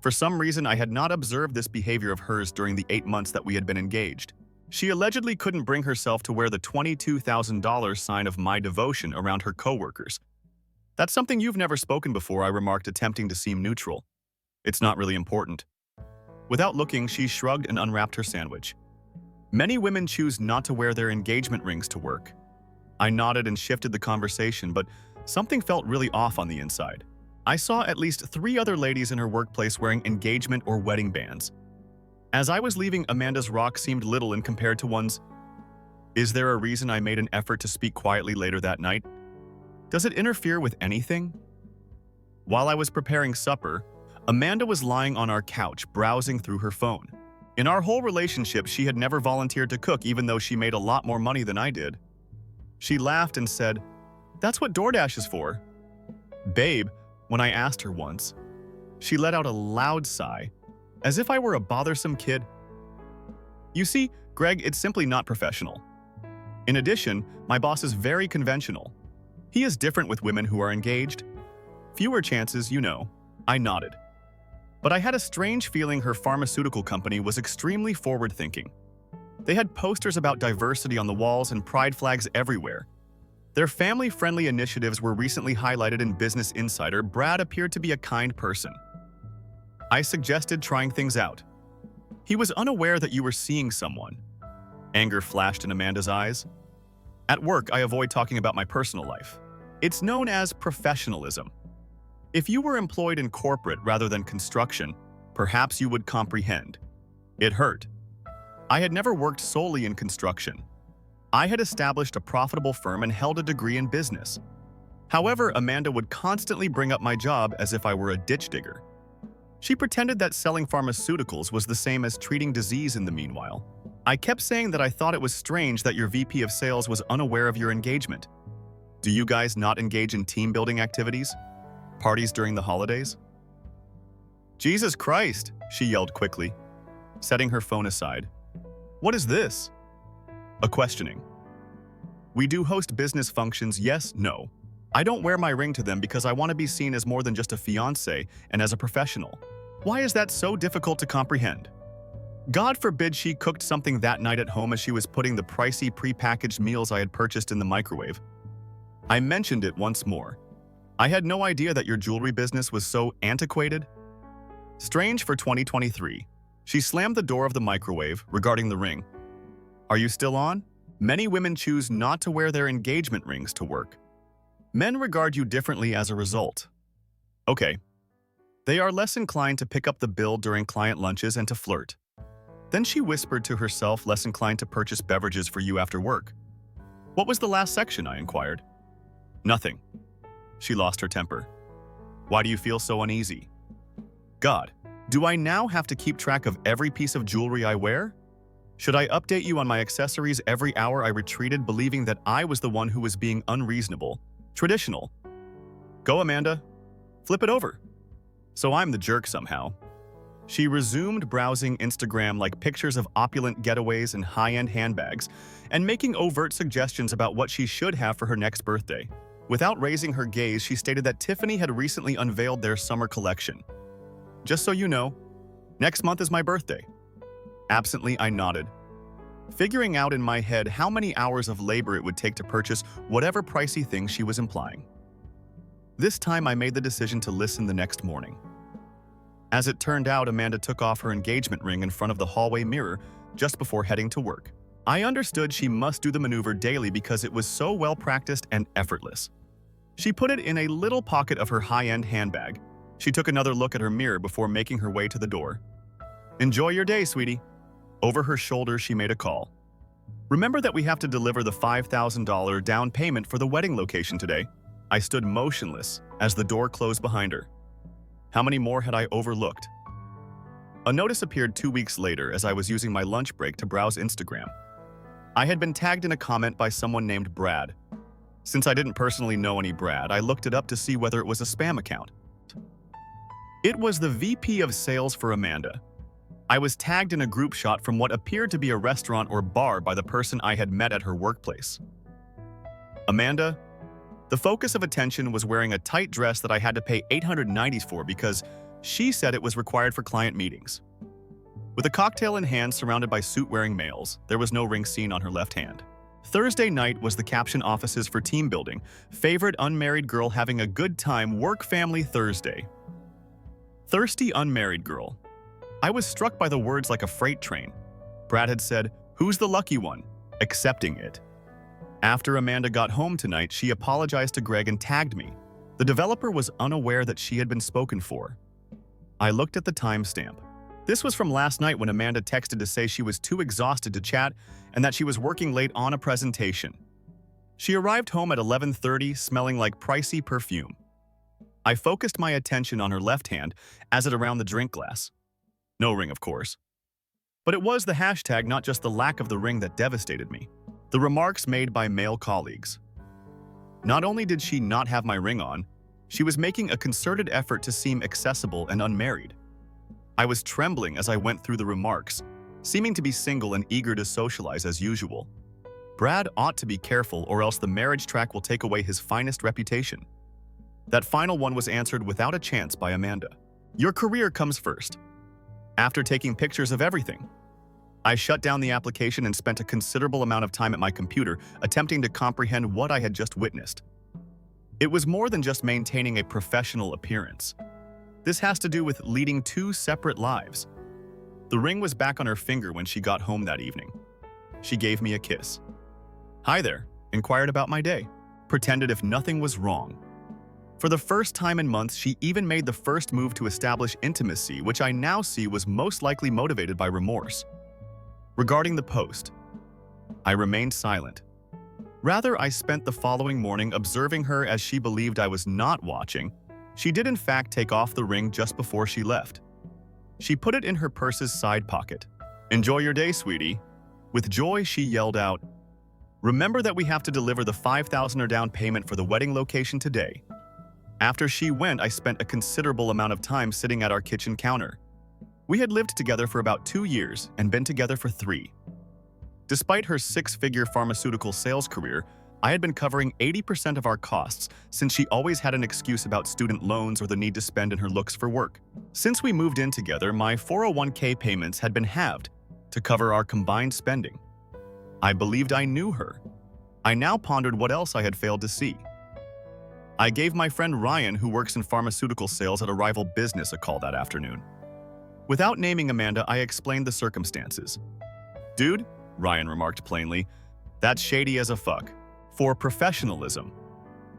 For some reason, I had not observed this behavior of hers during the 8 months that we had been engaged. She allegedly couldn't bring herself to wear the $22,000 sign of my devotion around her coworkers. That's something you've never spoken before, I remarked, attempting to seem neutral. It's not really important. Without looking, she shrugged and unwrapped her sandwich. Many women choose not to wear their engagement rings to work. I nodded and shifted the conversation, but something felt really off on the inside. I saw at least 3 other ladies in her workplace wearing engagement or wedding bands. As I was leaving, Amanda's rock seemed little in compared to one's. Is there a reason I made an effort to speak quietly later that night? Does it interfere with anything? While I was preparing supper, Amanda was lying on our couch, browsing through her phone. In our whole relationship, she had never volunteered to cook, even though she made a lot more money than I did. She laughed and said, "That's what DoorDash is for." Babe, when I asked her once, she let out a loud sigh, as if I were a bothersome kid. You see, Greg, it's simply not professional. In addition, my boss is very conventional. He is different with women who are engaged. Fewer chances, you know. I nodded. But I had a strange feeling her pharmaceutical company was extremely forward-thinking. They had posters about diversity on the walls and pride flags everywhere. Their family-friendly initiatives were recently highlighted in Business Insider. Brad appeared to be a kind person. I suggested trying things out. He was unaware that you were seeing someone. Anger flashed in Amanda's eyes. At work, I avoid talking about my personal life. It's known as professionalism. If you were employed in corporate rather than construction, perhaps you would comprehend. It hurt. I had never worked solely in construction. I had established a profitable firm and held a degree in business. However, Amanda would constantly bring up my job as if I were a ditch digger. She pretended that selling pharmaceuticals was the same as treating disease in the meanwhile. I kept saying that I thought it was strange that your VP of sales was unaware of your engagement. Do you guys not engage in team-building activities? Parties during the holidays? Jesus Christ, she yelled quickly, setting her phone aside. What is this? A questioning. We do host business functions, yes, no. I don't wear my ring to them because I want to be seen as more than just a fiancé and as a professional. Why is that so difficult to comprehend? God forbid she cooked something that night at home as she was putting the pricey prepackaged meals I had purchased in the microwave. I mentioned it once more. I had no idea that your jewelry business was so antiquated. Strange for 2023. She slammed the door of the microwave regarding the ring. Are you still on? Many women choose not to wear their engagement rings to work. Men regard you differently as a result. Okay. They are less inclined to pick up the bill during client lunches and to flirt. Then she whispered to herself, less inclined to purchase beverages for you after work. What was the last section? I inquired. Nothing. She lost her temper. Why do you feel so uneasy? God, do I now have to keep track of every piece of jewelry I wear? Should I update you on my accessories every hour? I retreated, believing that I was the one who was being unreasonable. Traditional. Go, Amanda. Flip it over. So I'm the jerk somehow. She resumed browsing Instagram like pictures of opulent getaways and high-end handbags, and making overt suggestions about what she should have for her next birthday. Without raising her gaze, she stated that Tiffany had recently unveiled their summer collection. Just so you know, next month is my birthday. Absently, I nodded, figuring out in my head how many hours of labor it would take to purchase whatever pricey thing she was implying. This time, I made the decision to listen the next morning. As it turned out, Amanda took off her engagement ring in front of the hallway mirror just before heading to work. I understood she must do the maneuver daily because it was so well practiced and effortless. She put it in a little pocket of her high-end handbag. She took another look at her mirror before making her way to the door. "Enjoy your day, sweetie." Over her shoulder, she made a call. "Remember that we have to deliver the $5,000 down payment for the wedding location today." I stood motionless as the door closed behind her. How many more had I overlooked? A notice appeared 2 weeks later as I was using my lunch break to browse Instagram. I had been tagged in a comment by someone named Brad. Since I didn't personally know any Brad, I looked it up to see whether it was a spam account. It was the VP of sales for Amanda. I was tagged in a group shot from what appeared to be a restaurant or bar by the person I had met at her workplace. Amanda, the focus of attention, was wearing a tight dress that I had to pay $890 for because she said it was required for client meetings. With a cocktail in hand surrounded by suit-wearing males, there was no ring seen on her left hand. Thursday night was the caption offices for team building. Favorite unmarried girl having a good time, work family Thursday. Thirsty unmarried girl. I was struck by the words like a freight train. Brad had said, "Who's the lucky one?" Accepting it. After Amanda got home tonight, she apologized to Greg and tagged me. The developer was unaware that she had been spoken for. I looked at the timestamp. This was from last night when Amanda texted to say she was too exhausted to chat and that she was working late on a presentation. She arrived home at 11:30 smelling like pricey perfume. I focused my attention on her left hand as it around the drink glass. No ring, of course. But it was the hashtag, not just the lack of the ring, that devastated me. The remarks made by male colleagues. Not only did she not have my ring on, she was making a concerted effort to seem accessible and unmarried. I was trembling as I went through the remarks, seeming to be single and eager to socialize as usual. Brad ought to be careful or else the marriage track will take away his finest reputation. That final one was answered without a chance by Amanda. "Your career comes first." After taking pictures of everything, I shut down the application and spent a considerable amount of time at my computer attempting to comprehend what I had just witnessed. It was more than just maintaining a professional appearance. This has to do with leading two separate lives. The ring was back on her finger when she got home that evening. She gave me a kiss. "Hi there," inquired about my day, pretended if nothing was wrong. For the first time in months, she even made the first move to establish intimacy, which I now see was most likely motivated by remorse. Regarding the post, I remained silent. Rather, I spent the following morning observing her as she believed I was not watching. She did in fact take off the ring just before she left. She put it in her purse's side pocket. "Enjoy your day, sweetie." With joy, she yelled out, "Remember that we have to deliver the $5,000 down payment for the wedding location today." After she went, I spent a considerable amount of time sitting at our kitchen counter. We had lived together for about 2 years and been together for 3. Despite her 6-figure pharmaceutical sales career, I had been covering 80% of our costs since she always had an excuse about student loans or the need to spend in her looks for work. Since we moved in together, my 401k payments had been halved to cover our combined spending. I believed I knew her. I now pondered what else I had failed to see. I gave my friend Ryan, who works in pharmaceutical sales at a rival business, a call that afternoon. Without naming Amanda, I explained the circumstances. "Dude," Ryan remarked plainly, "that's shady as a fuck. For professionalism.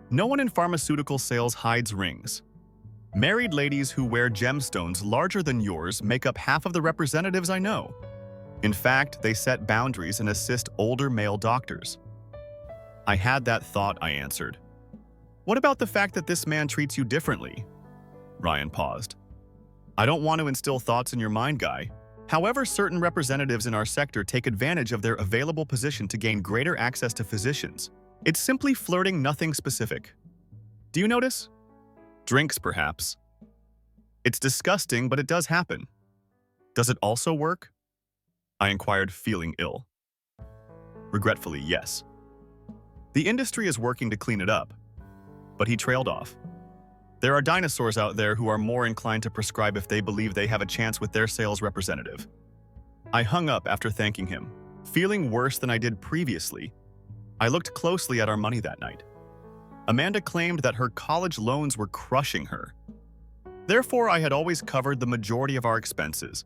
No one in pharmaceutical sales hides rings. Married ladies who wear gemstones larger than yours make up half of the representatives I know. In fact, they set boundaries and assist older male doctors." "I had that thought," I answered. "What about the fact that this man treats you differently?" Ryan paused. "I don't want to instill thoughts in your mind, guy. However, certain representatives in our sector take advantage of their available position to gain greater access to physicians. It's simply flirting, nothing specific. Do you notice? Drinks, perhaps. It's disgusting, but it does happen. Does it also work?" I inquired, feeling ill. Regretfully, yes. "The industry is working to clean it up." But he trailed off. "There are dinosaurs out there who are more inclined to prescribe if they believe they have a chance with their sales representative." I hung up after thanking him, feeling worse than I did previously. I looked closely at our money that night. Amanda claimed that her college loans were crushing her. Therefore, I had always covered the majority of our expenses.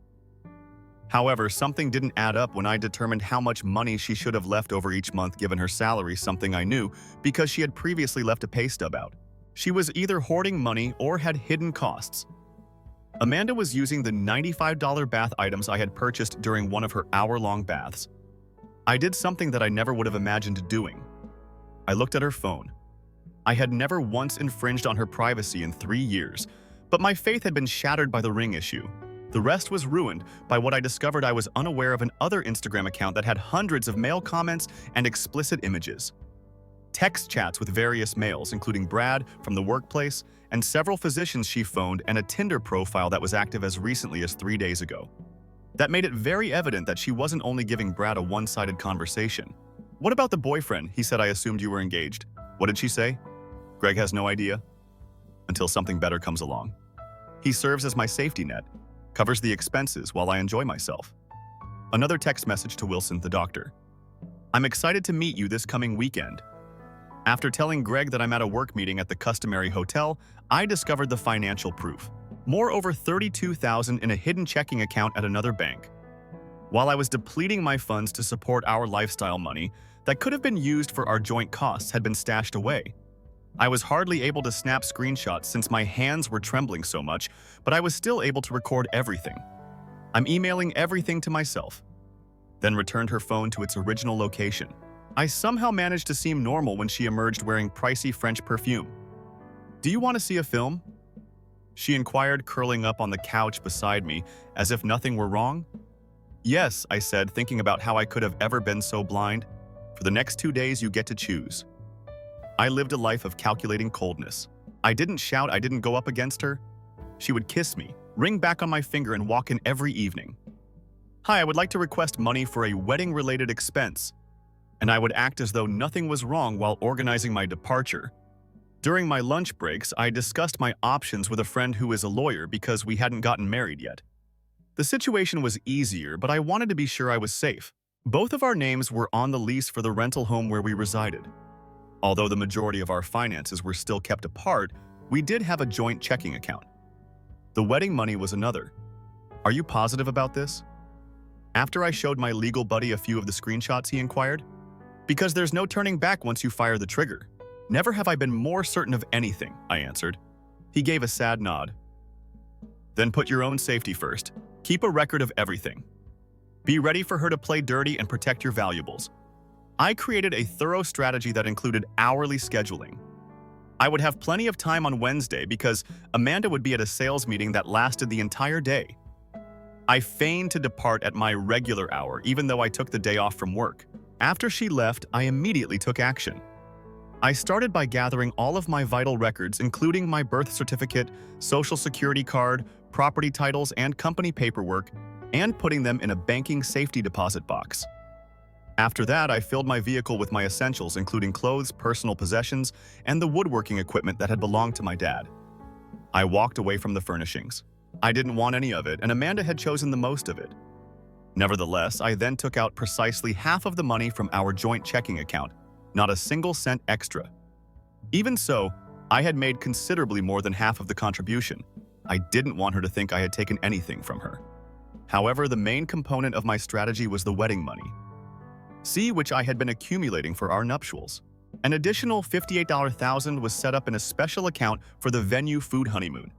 However, something didn't add up when I determined how much money she should have left over each month given her salary, something I knew because she had previously left a pay stub out. She was either hoarding money or had hidden costs. Amanda was using the $95 bath items I had purchased during one of her hour-long baths. I did something that I never would have imagined doing. I looked at her phone. I had never once infringed on her privacy in 3 years, but my faith had been shattered by the ring issue. The rest was ruined by what I discovered I was unaware of another Instagram account that had hundreds of male comments and explicit images. Text chats with various males, including Brad from the workplace, and several physicians she phoned, and a Tinder profile that was active as recently as 3 days ago. That made it very evident that she wasn't only giving Brad a one-sided conversation. "What about the boyfriend? He said I assumed you were engaged." "What did she say?" "Greg has no idea." Until something better comes along. "He serves as my safety net, covers the expenses while I enjoy myself." Another text message to Wilson, the doctor. "I'm excited to meet you this coming weekend." After telling Greg that I'm at a work meeting at the customary hotel, I discovered the financial proof. More over $32,000 in a hidden checking account at another bank. While I was depleting my funds to support our lifestyle, money that could have been used for our joint costs had been stashed away. I was hardly able to snap screenshots since my hands were trembling so much, but I was still able to record everything. I'm emailing everything to myself. Then returned her phone to its original location. I somehow managed to seem normal when she emerged wearing pricey French perfume. "Do you want to see a film?" she inquired, curling up on the couch beside me, as if nothing were wrong. "Yes," I said, thinking about how I could have ever been so blind. "For the next 2 days, you get to choose." I lived a life of calculating coldness. I didn't shout, I didn't go up against her. She would kiss me, ring back on my finger, and walk in every evening. "Hi, I would like to request money for a wedding-related expense." And I would act as though nothing was wrong while organizing my departure. During my lunch breaks, I discussed my options with a friend who is a lawyer because we hadn't gotten married yet. The situation was easier, but I wanted to be sure I was safe. Both of our names were on the lease for the rental home where we resided. Although the majority of our finances were still kept apart, we did have a joint checking account. The wedding money was another. "Are you positive about this?" After I showed my legal buddy a few of the screenshots, he inquired. "Because there's no turning back once you fire the trigger." "Never have I been more certain of anything," I answered. He gave a sad nod. "Then put your own safety first. Keep a record of everything. Be ready for her to play dirty and protect your valuables." I created a thorough strategy that included hourly scheduling. I would have plenty of time on Wednesday because Amanda would be at a sales meeting that lasted the entire day. I feigned to depart at my regular hour, even though I took the day off from work. After she left, I immediately took action. I started by gathering all of my vital records, including my birth certificate, social security card, property titles, and company paperwork, and putting them in a banking safety deposit box. After that, I filled my vehicle with my essentials, including clothes, personal possessions, and the woodworking equipment that had belonged to my dad. I walked away from the furnishings. I didn't want any of it, and Amanda had chosen the most of it. Nevertheless, I then took out precisely half of the money from our joint checking account, not a single cent extra. Even so, I had made considerably more than half of the contribution. I didn't want her to think I had taken anything from her. However, the main component of my strategy was the wedding money, which I had been accumulating for our nuptials. An additional $58,000 was set up in a special account for the venue food honeymoon.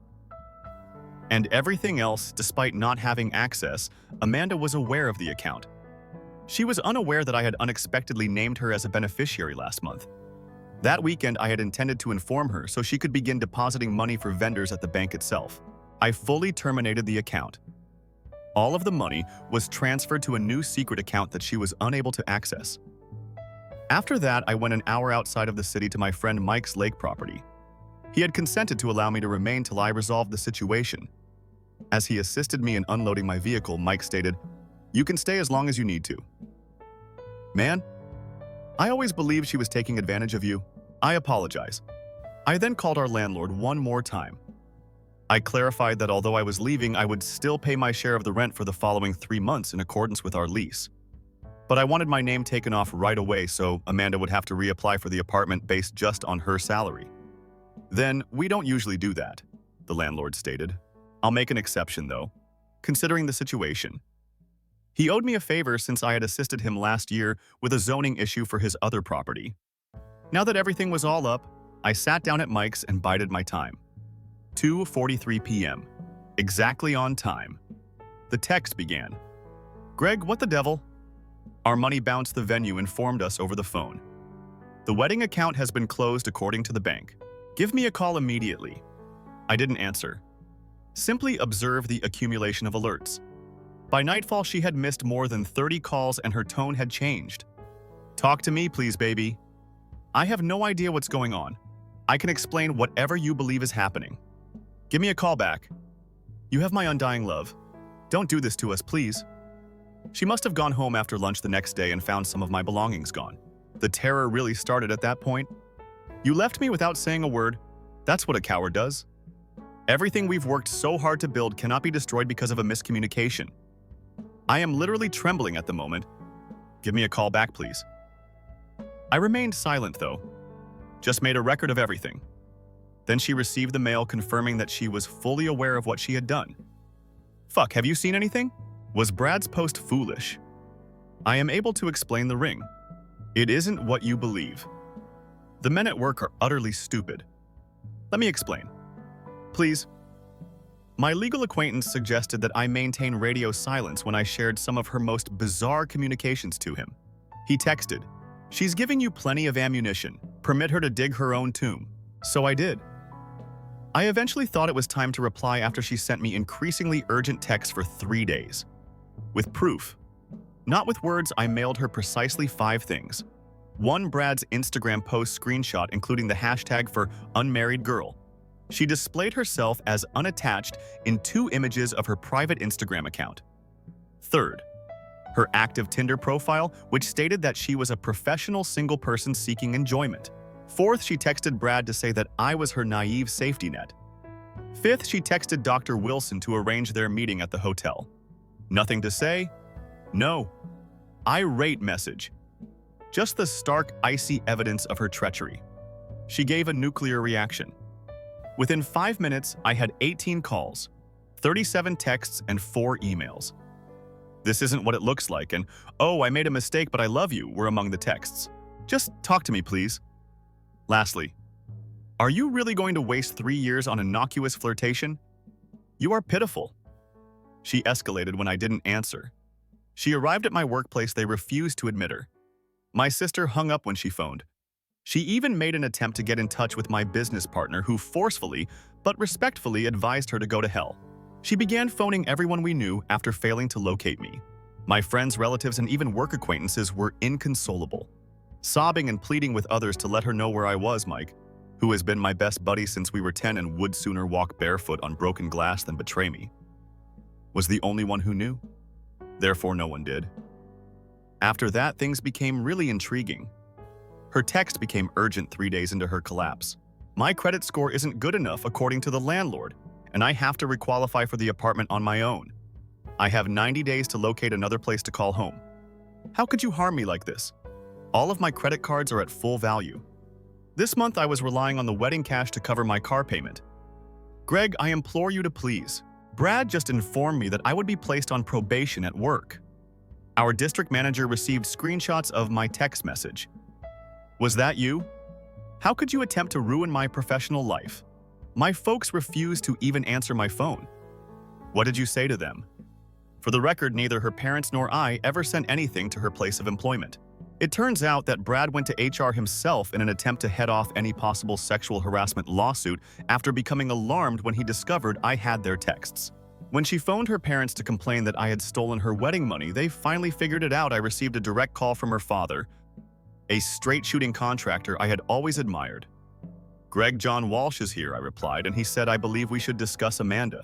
And everything else, despite not having access, Amanda was aware of the account. She was unaware that I had unexpectedly named her as a beneficiary last month. That weekend, I had intended to inform her so she could begin depositing money for vendors at the bank itself. I fully terminated the account. All of the money was transferred to a new secret account that she was unable to access. After that, I went an hour outside of the city to my friend Mike's lake property. He had consented to allow me to remain till I resolved the situation. As he assisted me in unloading my vehicle, Mike stated, "You can stay as long as you need to." "Man, I always believed she was taking advantage of you. I apologize." I then called our landlord one more time. I clarified that although I was leaving, I would still pay my share of the rent for the following 3 months in accordance with our lease. But I wanted my name taken off right away, so Amanda would have to reapply for the apartment based just on her salary. Then, we don't usually do that. the landlord stated. I'll make an exception, though, considering the situation. He owed me a favor since I had assisted him last year with a zoning issue for his other property. Now that everything was all up, I sat down at Mike's and bided my time. 2:43 p.m. Exactly on time. The text began. Greg, what the devil? Our money bounced. The venue informed us over the phone. The wedding account has been closed according to the bank. Give me a call immediately. I didn't answer. Simply observe the accumulation of alerts. By nightfall, she had missed more than 30 calls and her tone had changed. Talk to me, please, baby. I have no idea what's going on. I can explain whatever you believe is happening. Give me a call back. You have my undying love. Don't do this to us, please. She must have gone home after lunch the next day and found some of my belongings gone. The terror really started at that point. You left me without saying a word. That's what a coward does. Everything we've worked so hard to build cannot be destroyed because of a miscommunication. I am literally trembling at the moment. Give me a call back, please. I remained silent, though. Just made a record of everything. Then she received the mail confirming that she was fully aware of what she had done. Fuck, have you seen anything? Was Brad's post foolish? I am able to explain the ring. It isn't what you believe. The men at work are utterly stupid. Let me explain. Please. My legal acquaintance suggested that I maintain radio silence when I shared some of her most bizarre communications to him. He texted, "She's giving you plenty of ammunition. Permit her to dig her own tomb." So I did. I eventually thought it was time to reply after she sent me increasingly urgent texts for 3 days. With proof. Not with words, I mailed her precisely 5 things. 1, Brad's Instagram post screenshot including the hashtag for unmarried girl. She displayed herself as unattached in 2 images of her private Instagram account. 3rd, her active Tinder profile, which stated that she was a professional single person seeking enjoyment. 4th, she texted Brad to say that I was her naive safety net. 5th, she texted Dr. Wilson to arrange their meeting at the hotel. Nothing to say? No. Irate message. Just the stark, icy evidence of her treachery. She gave a nuclear reaction. Within 5 minutes, I had 18 calls, 37 texts, and 4 emails. This isn't what it looks like, and "Oh, I made a mistake, but I love you" were among the texts. Just talk to me, please. Lastly, are you really going to waste 3 years on innocuous flirtation? You are pitiful. She escalated when I didn't answer. She arrived at my workplace. They refused to admit her. My sister hung up when she phoned. She even made an attempt to get in touch with my business partner, who forcefully but respectfully advised her to go to hell. She began phoning everyone we knew after failing to locate me. My friends, relatives, and even work acquaintances were inconsolable, sobbing and pleading with others to let her know where I was. Mike, who has been my best buddy since we were 10 and would sooner walk barefoot on broken glass than betray me, was the only one who knew. Therefore, no one did. After that, things became really intriguing. Her text became urgent 3 days into her collapse. My credit score isn't good enough according to the landlord, and I have to requalify for the apartment on my own. I have 90 days to locate another place to call home. How could you harm me like this? All of my credit cards are at full value. This month I was relying on the wedding cash to cover my car payment. Greg, I implore you to please. Brad just informed me that I would be placed on probation at work. Our district manager received screenshots of my text message. Was that you? How could you attempt to ruin my professional life? My folks refused to even answer my phone. What did you say to them? For the record, neither her parents nor I ever sent anything to her place of employment. It turns out that Brad went to HR himself in an attempt to head off any possible sexual harassment lawsuit after becoming alarmed when he discovered I had their texts. When she phoned her parents to complain that I had stolen her wedding money, they finally figured it out. I received a direct call from her father, a straight-shooting contractor I had always admired. Greg John Walsh is here, I replied, and he said I believe we should discuss Amanda.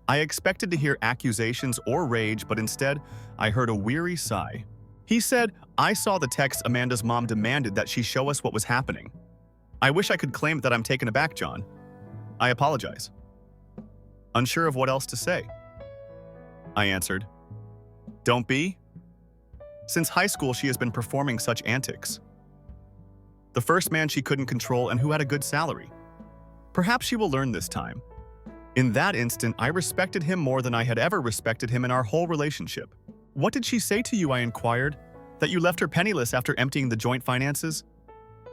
I expected to hear accusations or rage, but instead, I heard a weary sigh. He said, I saw the text. Amanda's mom demanded that she show us what was happening. I wish I could claim that I'm taken aback, John. I apologize. Unsure of what else to say. I answered, Don't be. Since high school, she has been performing such antics. The first man she couldn't control and who had a good salary. Perhaps she will learn this time. In that instant, I respected him more than I had ever respected him in our whole relationship. "What did she say to you?" I inquired. "That you left her penniless after emptying the joint finances?"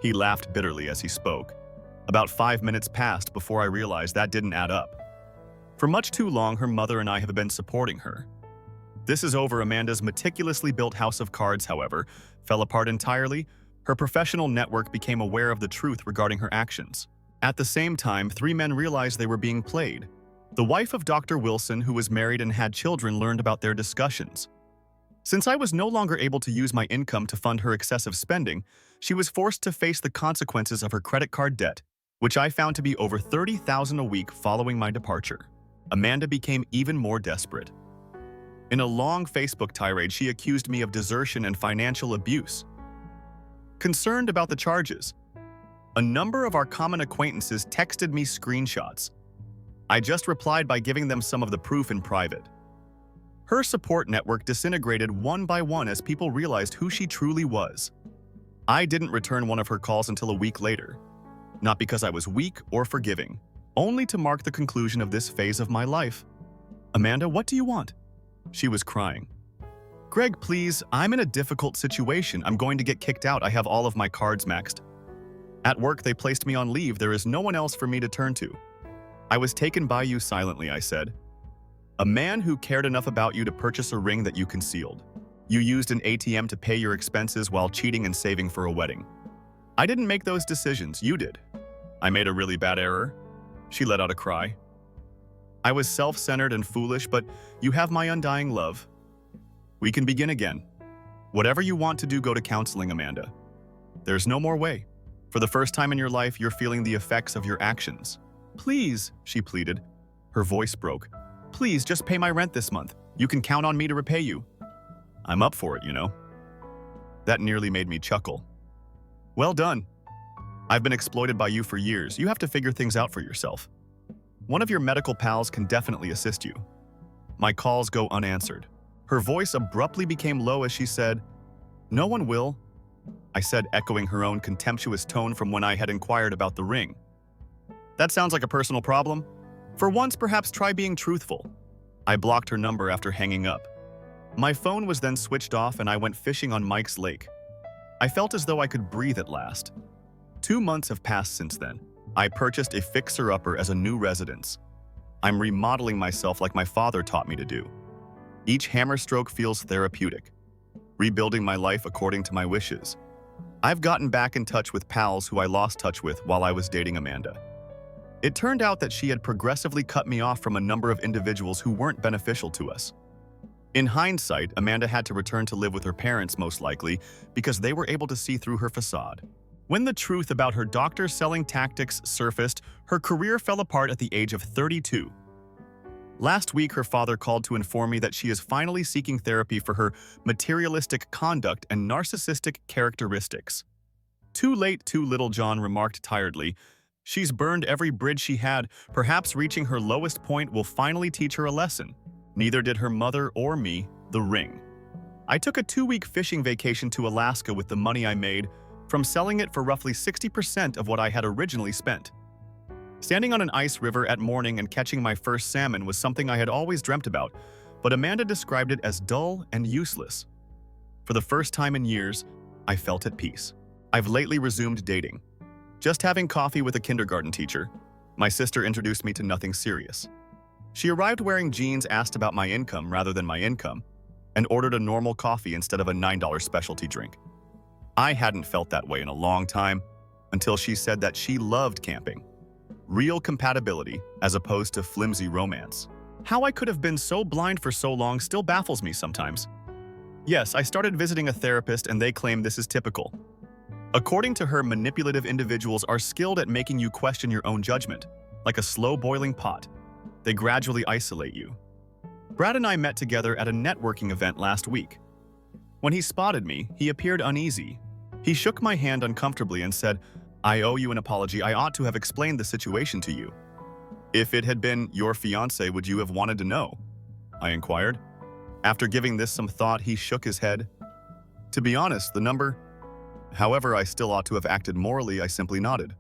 He laughed bitterly as he spoke. About 5 minutes passed before I realized that didn't add up. For much too long, her mother and I have been supporting her. This is over. Amanda's meticulously built house of cards, however, fell apart entirely. Her professional network became aware of the truth regarding her actions. At the same time, 3 men realized they were being played. The wife of Dr. Wilson, who was married and had children, learned about their discussions. Since I was no longer able to use my income to fund her excessive spending, she was forced to face the consequences of her credit card debt, which I found to be over $30,000 a week following my departure. Amanda became even more desperate. In a long Facebook tirade, she accused me of desertion and financial abuse. Concerned about the charges, a number of our common acquaintances texted me screenshots. I just replied by giving them some of the proof in private. Her support network disintegrated one by one as people realized who she truly was. I didn't return one of her calls until a week later. Not because I was weak or forgiving, only to mark the conclusion of this phase of my life. "Amanda, what do you want?" She was crying. "Greg, please, I'm in a difficult situation. I'm going to get kicked out. I have all of my cards maxed. At work, they placed me on leave. There is no one else for me to turn to. I was taken by you silently," I said. "A man who cared enough about you to purchase a ring that you concealed. You used an ATM to pay your expenses while cheating and saving for a wedding. I didn't make those decisions, you did. I made a really bad error." She let out a cry. "I was self-centered and foolish, but you have my undying love. We can begin again. Whatever you want to do, go to counseling, Amanda. There's no more way. For the first time in your life, you're feeling the effects of your actions. Please," she pleaded. Her voice broke. "Please, just pay my rent this month. You can count on me to repay you." "I'm up for it, you know." That nearly made me chuckle. "Well done. I've been exploited by you for years. You have to figure things out for yourself. One of your medical pals can definitely assist you." My calls go unanswered. Her voice abruptly became low as she said, "No one will," I said, echoing her own contemptuous tone from when I had inquired about the ring. "That sounds like a personal problem. For once, perhaps try being truthful." I blocked her number after hanging up. My phone was then switched off and I went fishing on Mike's Lake. I felt as though I could breathe at last. 2 months have passed since then. I purchased a fixer-upper as a new residence. I'm remodeling myself like my father taught me to do. Each hammer stroke feels therapeutic, rebuilding my life according to my wishes. I've gotten back in touch with pals who I lost touch with while I was dating Amanda. It turned out that she had progressively cut me off from a number of individuals who weren't beneficial to us. In hindsight, Amanda had to return to live with her parents most likely because they were able to see through her facade. When the truth about her doctor-selling tactics surfaced, her career fell apart at the age of 32. Last week, her father called to inform me that she is finally seeking therapy for her materialistic conduct and narcissistic characteristics. "Too late, too little," John remarked tiredly. "She's burned every bridge she had. Perhaps reaching her lowest point will finally teach her a lesson. Neither did her mother or me, the ring." I took a 2-week fishing vacation to Alaska with the money I made from selling it for roughly 60% of what I had originally spent. Standing on an ice river at morning and catching my first salmon was something I had always dreamt about, but Amanda described it as dull and useless. For the first time in years, I felt at peace. I've lately resumed dating. Just having coffee with a kindergarten teacher, my sister introduced me to nothing serious. She arrived wearing jeans, asked about my income rather than my income, and ordered a normal coffee instead of a $9 specialty drink. I hadn't felt that way in a long time, until she said that she loved camping. Real compatibility as opposed to flimsy romance. How I could have been so blind for so long still baffles me sometimes. Yes, I started visiting a therapist and they claim this is typical. According to her, manipulative individuals are skilled at making you question your own judgment, like a slow-boiling pot. They gradually isolate you. Brad and I met together at a networking event last week. When he spotted me, he appeared uneasy. He shook my hand uncomfortably and said, "I owe you an apology. I ought to have explained the situation to you." "If it had been your fiancée, would you have wanted to know?" I inquired. After giving this some thought, he shook his head. "To be honest, the number... However, I still ought to have acted morally." I simply nodded.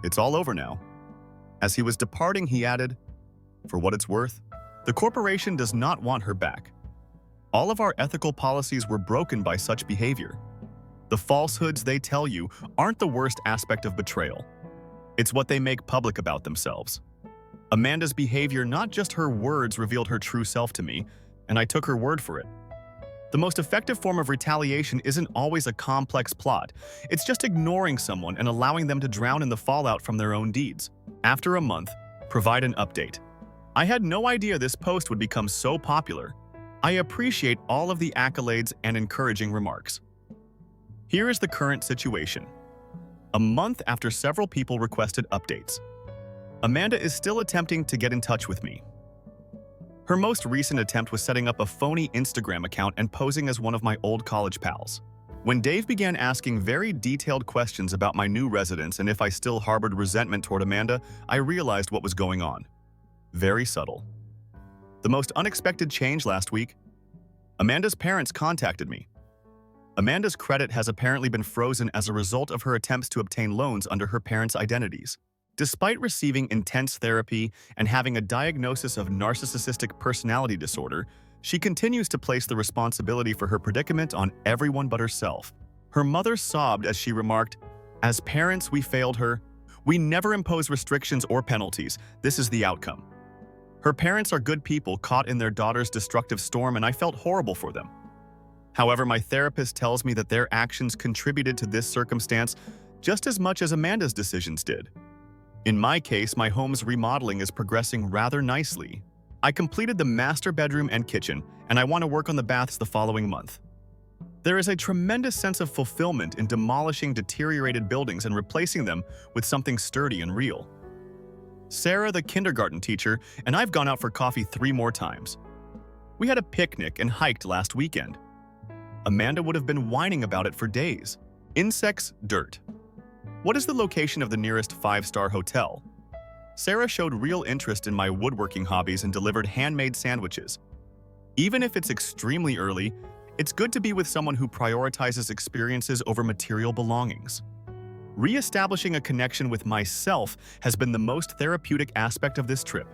"It's all over now." As he was departing, he added, For what it's worth, the corporation does not want her back. All of our ethical policies were broken by such behavior. The falsehoods they tell you aren't the worst aspect of betrayal. It's what they make public about themselves. Amanda's behavior, not just her words, revealed her true self to me, and I took her word for it. The most effective form of retaliation isn't always a complex plot. It's just ignoring someone and allowing them to drown in the fallout from their own deeds. After a month, provide an update. I had no idea this post would become so popular. I appreciate all of the accolades and encouraging remarks. Here is the current situation. A month after several people requested updates, Amanda is still attempting to get in touch with me. Her most recent attempt was setting up a phony Instagram account and posing as one of my old college pals. When Dave began asking very detailed questions about my new residence and if I still harbored resentment toward Amanda, I realized what was going on. Very subtle. The most unexpected change last week: Amanda's parents contacted me. Amanda's credit has apparently been frozen as a result of her attempts to obtain loans under her parents' identities. Despite receiving intense therapy and having a diagnosis of narcissistic personality disorder, she continues to place the responsibility for her predicament on everyone but herself. Her mother sobbed as she remarked, "As parents, we failed her. We never impose restrictions or penalties. This is the outcome." Her parents are good people caught in their daughter's destructive storm, and I felt horrible for them. However, my therapist tells me that their actions contributed to this circumstance just as much as Amanda's decisions did. In my case, my home's remodeling is progressing rather nicely. I completed the master bedroom and kitchen, and I want to work on the baths the following month. There is a tremendous sense of fulfillment in demolishing deteriorated buildings and replacing them with something sturdy and real. Sarah, the kindergarten teacher, and I've gone out for coffee 3 more times. We had a picnic and hiked last weekend. Amanda would have been whining about it for days. Insects, dirt. What is the location of the nearest 5-star hotel? Sarah showed real interest in my woodworking hobbies and delivered handmade sandwiches. Even if it's extremely early, it's good to be with someone who prioritizes experiences over material belongings. Re-establishing a connection with myself has been the most therapeutic aspect of this trip.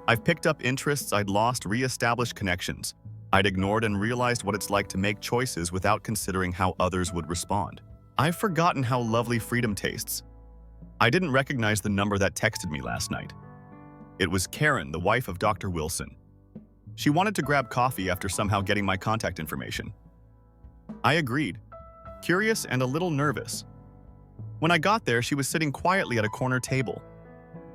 I've picked up interests I'd lost, re-established connections I'd ignored, and realized what it's like to make choices without considering how others would respond. I've forgotten how lovely freedom tastes. I didn't recognize the number that texted me last night. It was Karen, the wife of Dr. Wilson. She wanted to grab coffee after somehow getting my contact information. I agreed, curious and a little nervous. When I got there, she was sitting quietly at a corner table.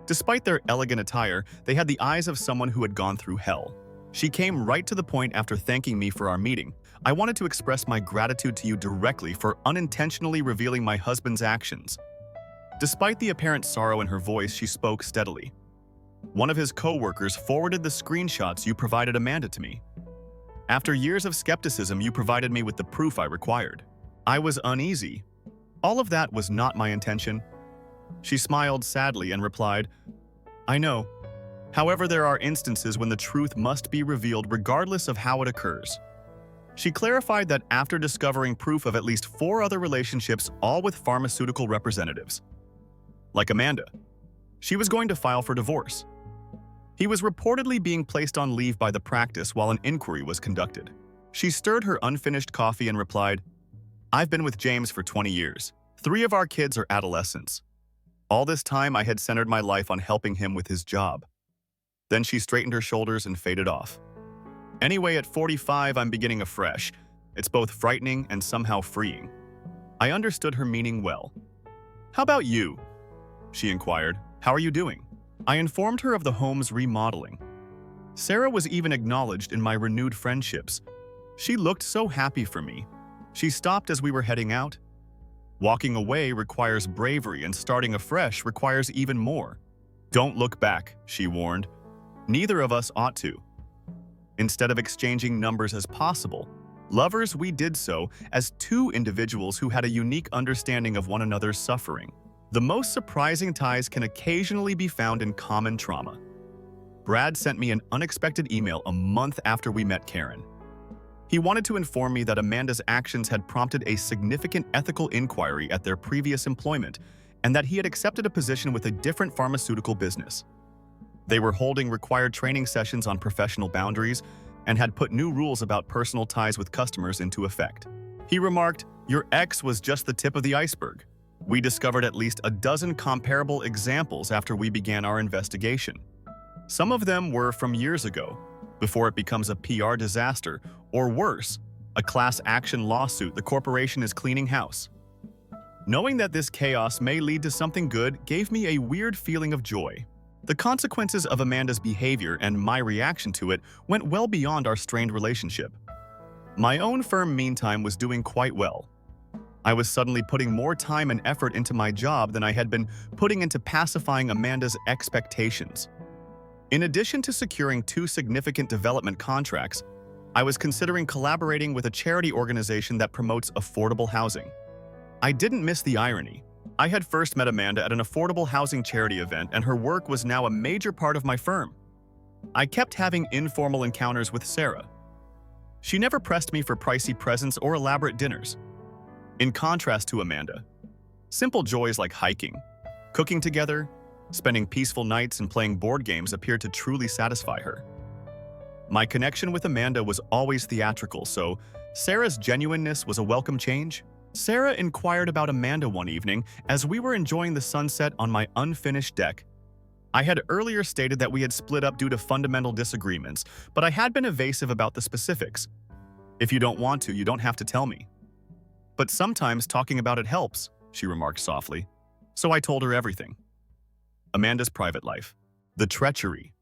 Despite their elegant attire, they had the eyes of someone who had gone through hell. She came right to the point after thanking me for our meeting. "I wanted to express my gratitude to you directly for unintentionally revealing my husband's actions." Despite the apparent sorrow in her voice, she spoke steadily. "One of his co-workers forwarded the screenshots you provided Amanda to me. After years of skepticism, you provided me with the proof I required. I was uneasy. All of that was not my intention." She smiled sadly and replied, "I know. However, there are instances when the truth must be revealed regardless of how it occurs." She clarified that after discovering proof of at least 4 other relationships, all with pharmaceutical representatives, like Amanda, she was going to file for divorce. He was reportedly being placed on leave by the practice while an inquiry was conducted. She stirred her unfinished coffee and replied, "I've been with James for 20 years. 3 of our kids are adolescents. All this time, I had centered my life on helping him with his job." Then she straightened her shoulders and faded off. "Anyway, at 45, I'm beginning afresh. It's both frightening and somehow freeing." I understood her meaning well. "How about you?" she inquired. "How are you doing?" I informed her of the home's remodeling. Sarah was even acknowledged in my renewed friendships. She looked so happy for me. She stopped as we were heading out. Walking away requires bravery, and starting afresh requires even more. "Don't look back," she warned. "Neither of us ought to." Instead of exchanging numbers as possible, lovers, we did so as 2 individuals who had a unique understanding of one another's suffering. The most surprising ties can occasionally be found in common trauma. Brad sent me an unexpected email a month after we met Karen. He wanted to inform me that Amanda's actions had prompted a significant ethical inquiry at their previous employment, and that he had accepted a position with a different pharmaceutical business. They were holding required training sessions on professional boundaries and had put new rules about personal ties with customers into effect. He remarked, "Your ex was just the tip of the iceberg. We discovered at least a dozen comparable examples after we began our investigation. Some of them were from years ago, before it becomes a PR disaster, or worse, a class action lawsuit the corporation is cleaning house." Knowing that this chaos may lead to something good gave me a weird feeling of joy. The consequences of Amanda's behavior and my reaction to it went well beyond our strained relationship. My own firm, meantime, was doing quite well. I was suddenly putting more time and effort into my job than I had been putting into pacifying Amanda's expectations. In addition to securing 2 significant development contracts, I was considering collaborating with a charity organization that promotes affordable housing. I didn't miss the irony. I had first met Amanda at an affordable housing charity event, and her work was now a major part of my firm. I kept having informal encounters with Sarah. She never pressed me for pricey presents or elaborate dinners. In contrast to Amanda, simple joys like hiking, cooking together, spending peaceful nights and playing board games appeared to truly satisfy her. My connection with Amanda was always theatrical, so Sarah's genuineness was a welcome change. Sarah inquired about Amanda one evening as we were enjoying the sunset on my unfinished deck. I had earlier stated that we had split up due to fundamental disagreements, but I had been evasive about the specifics. "If you don't want to, you don't have to tell me." "But sometimes talking about it helps," she remarked softly. So I told her everything. Amanda's private life. The treachery.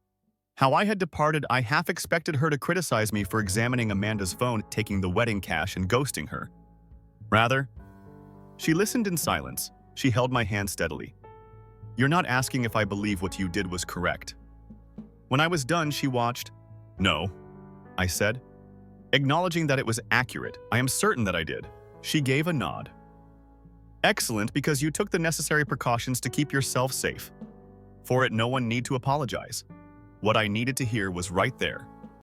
How I had departed, I half expected her to criticize me for examining Amanda's phone, taking the wedding cash, and ghosting her. Rather, she listened in silence. She held my hand steadily. "You're not asking if I believe what you did was correct." When I was done, she watched. "No," I said, acknowledging that it was accurate. "I am certain that I did." She gave a nod. "Excellent, because you took the necessary precautions to keep yourself safe. For it, no one need to apologize. What I needed to hear was right there."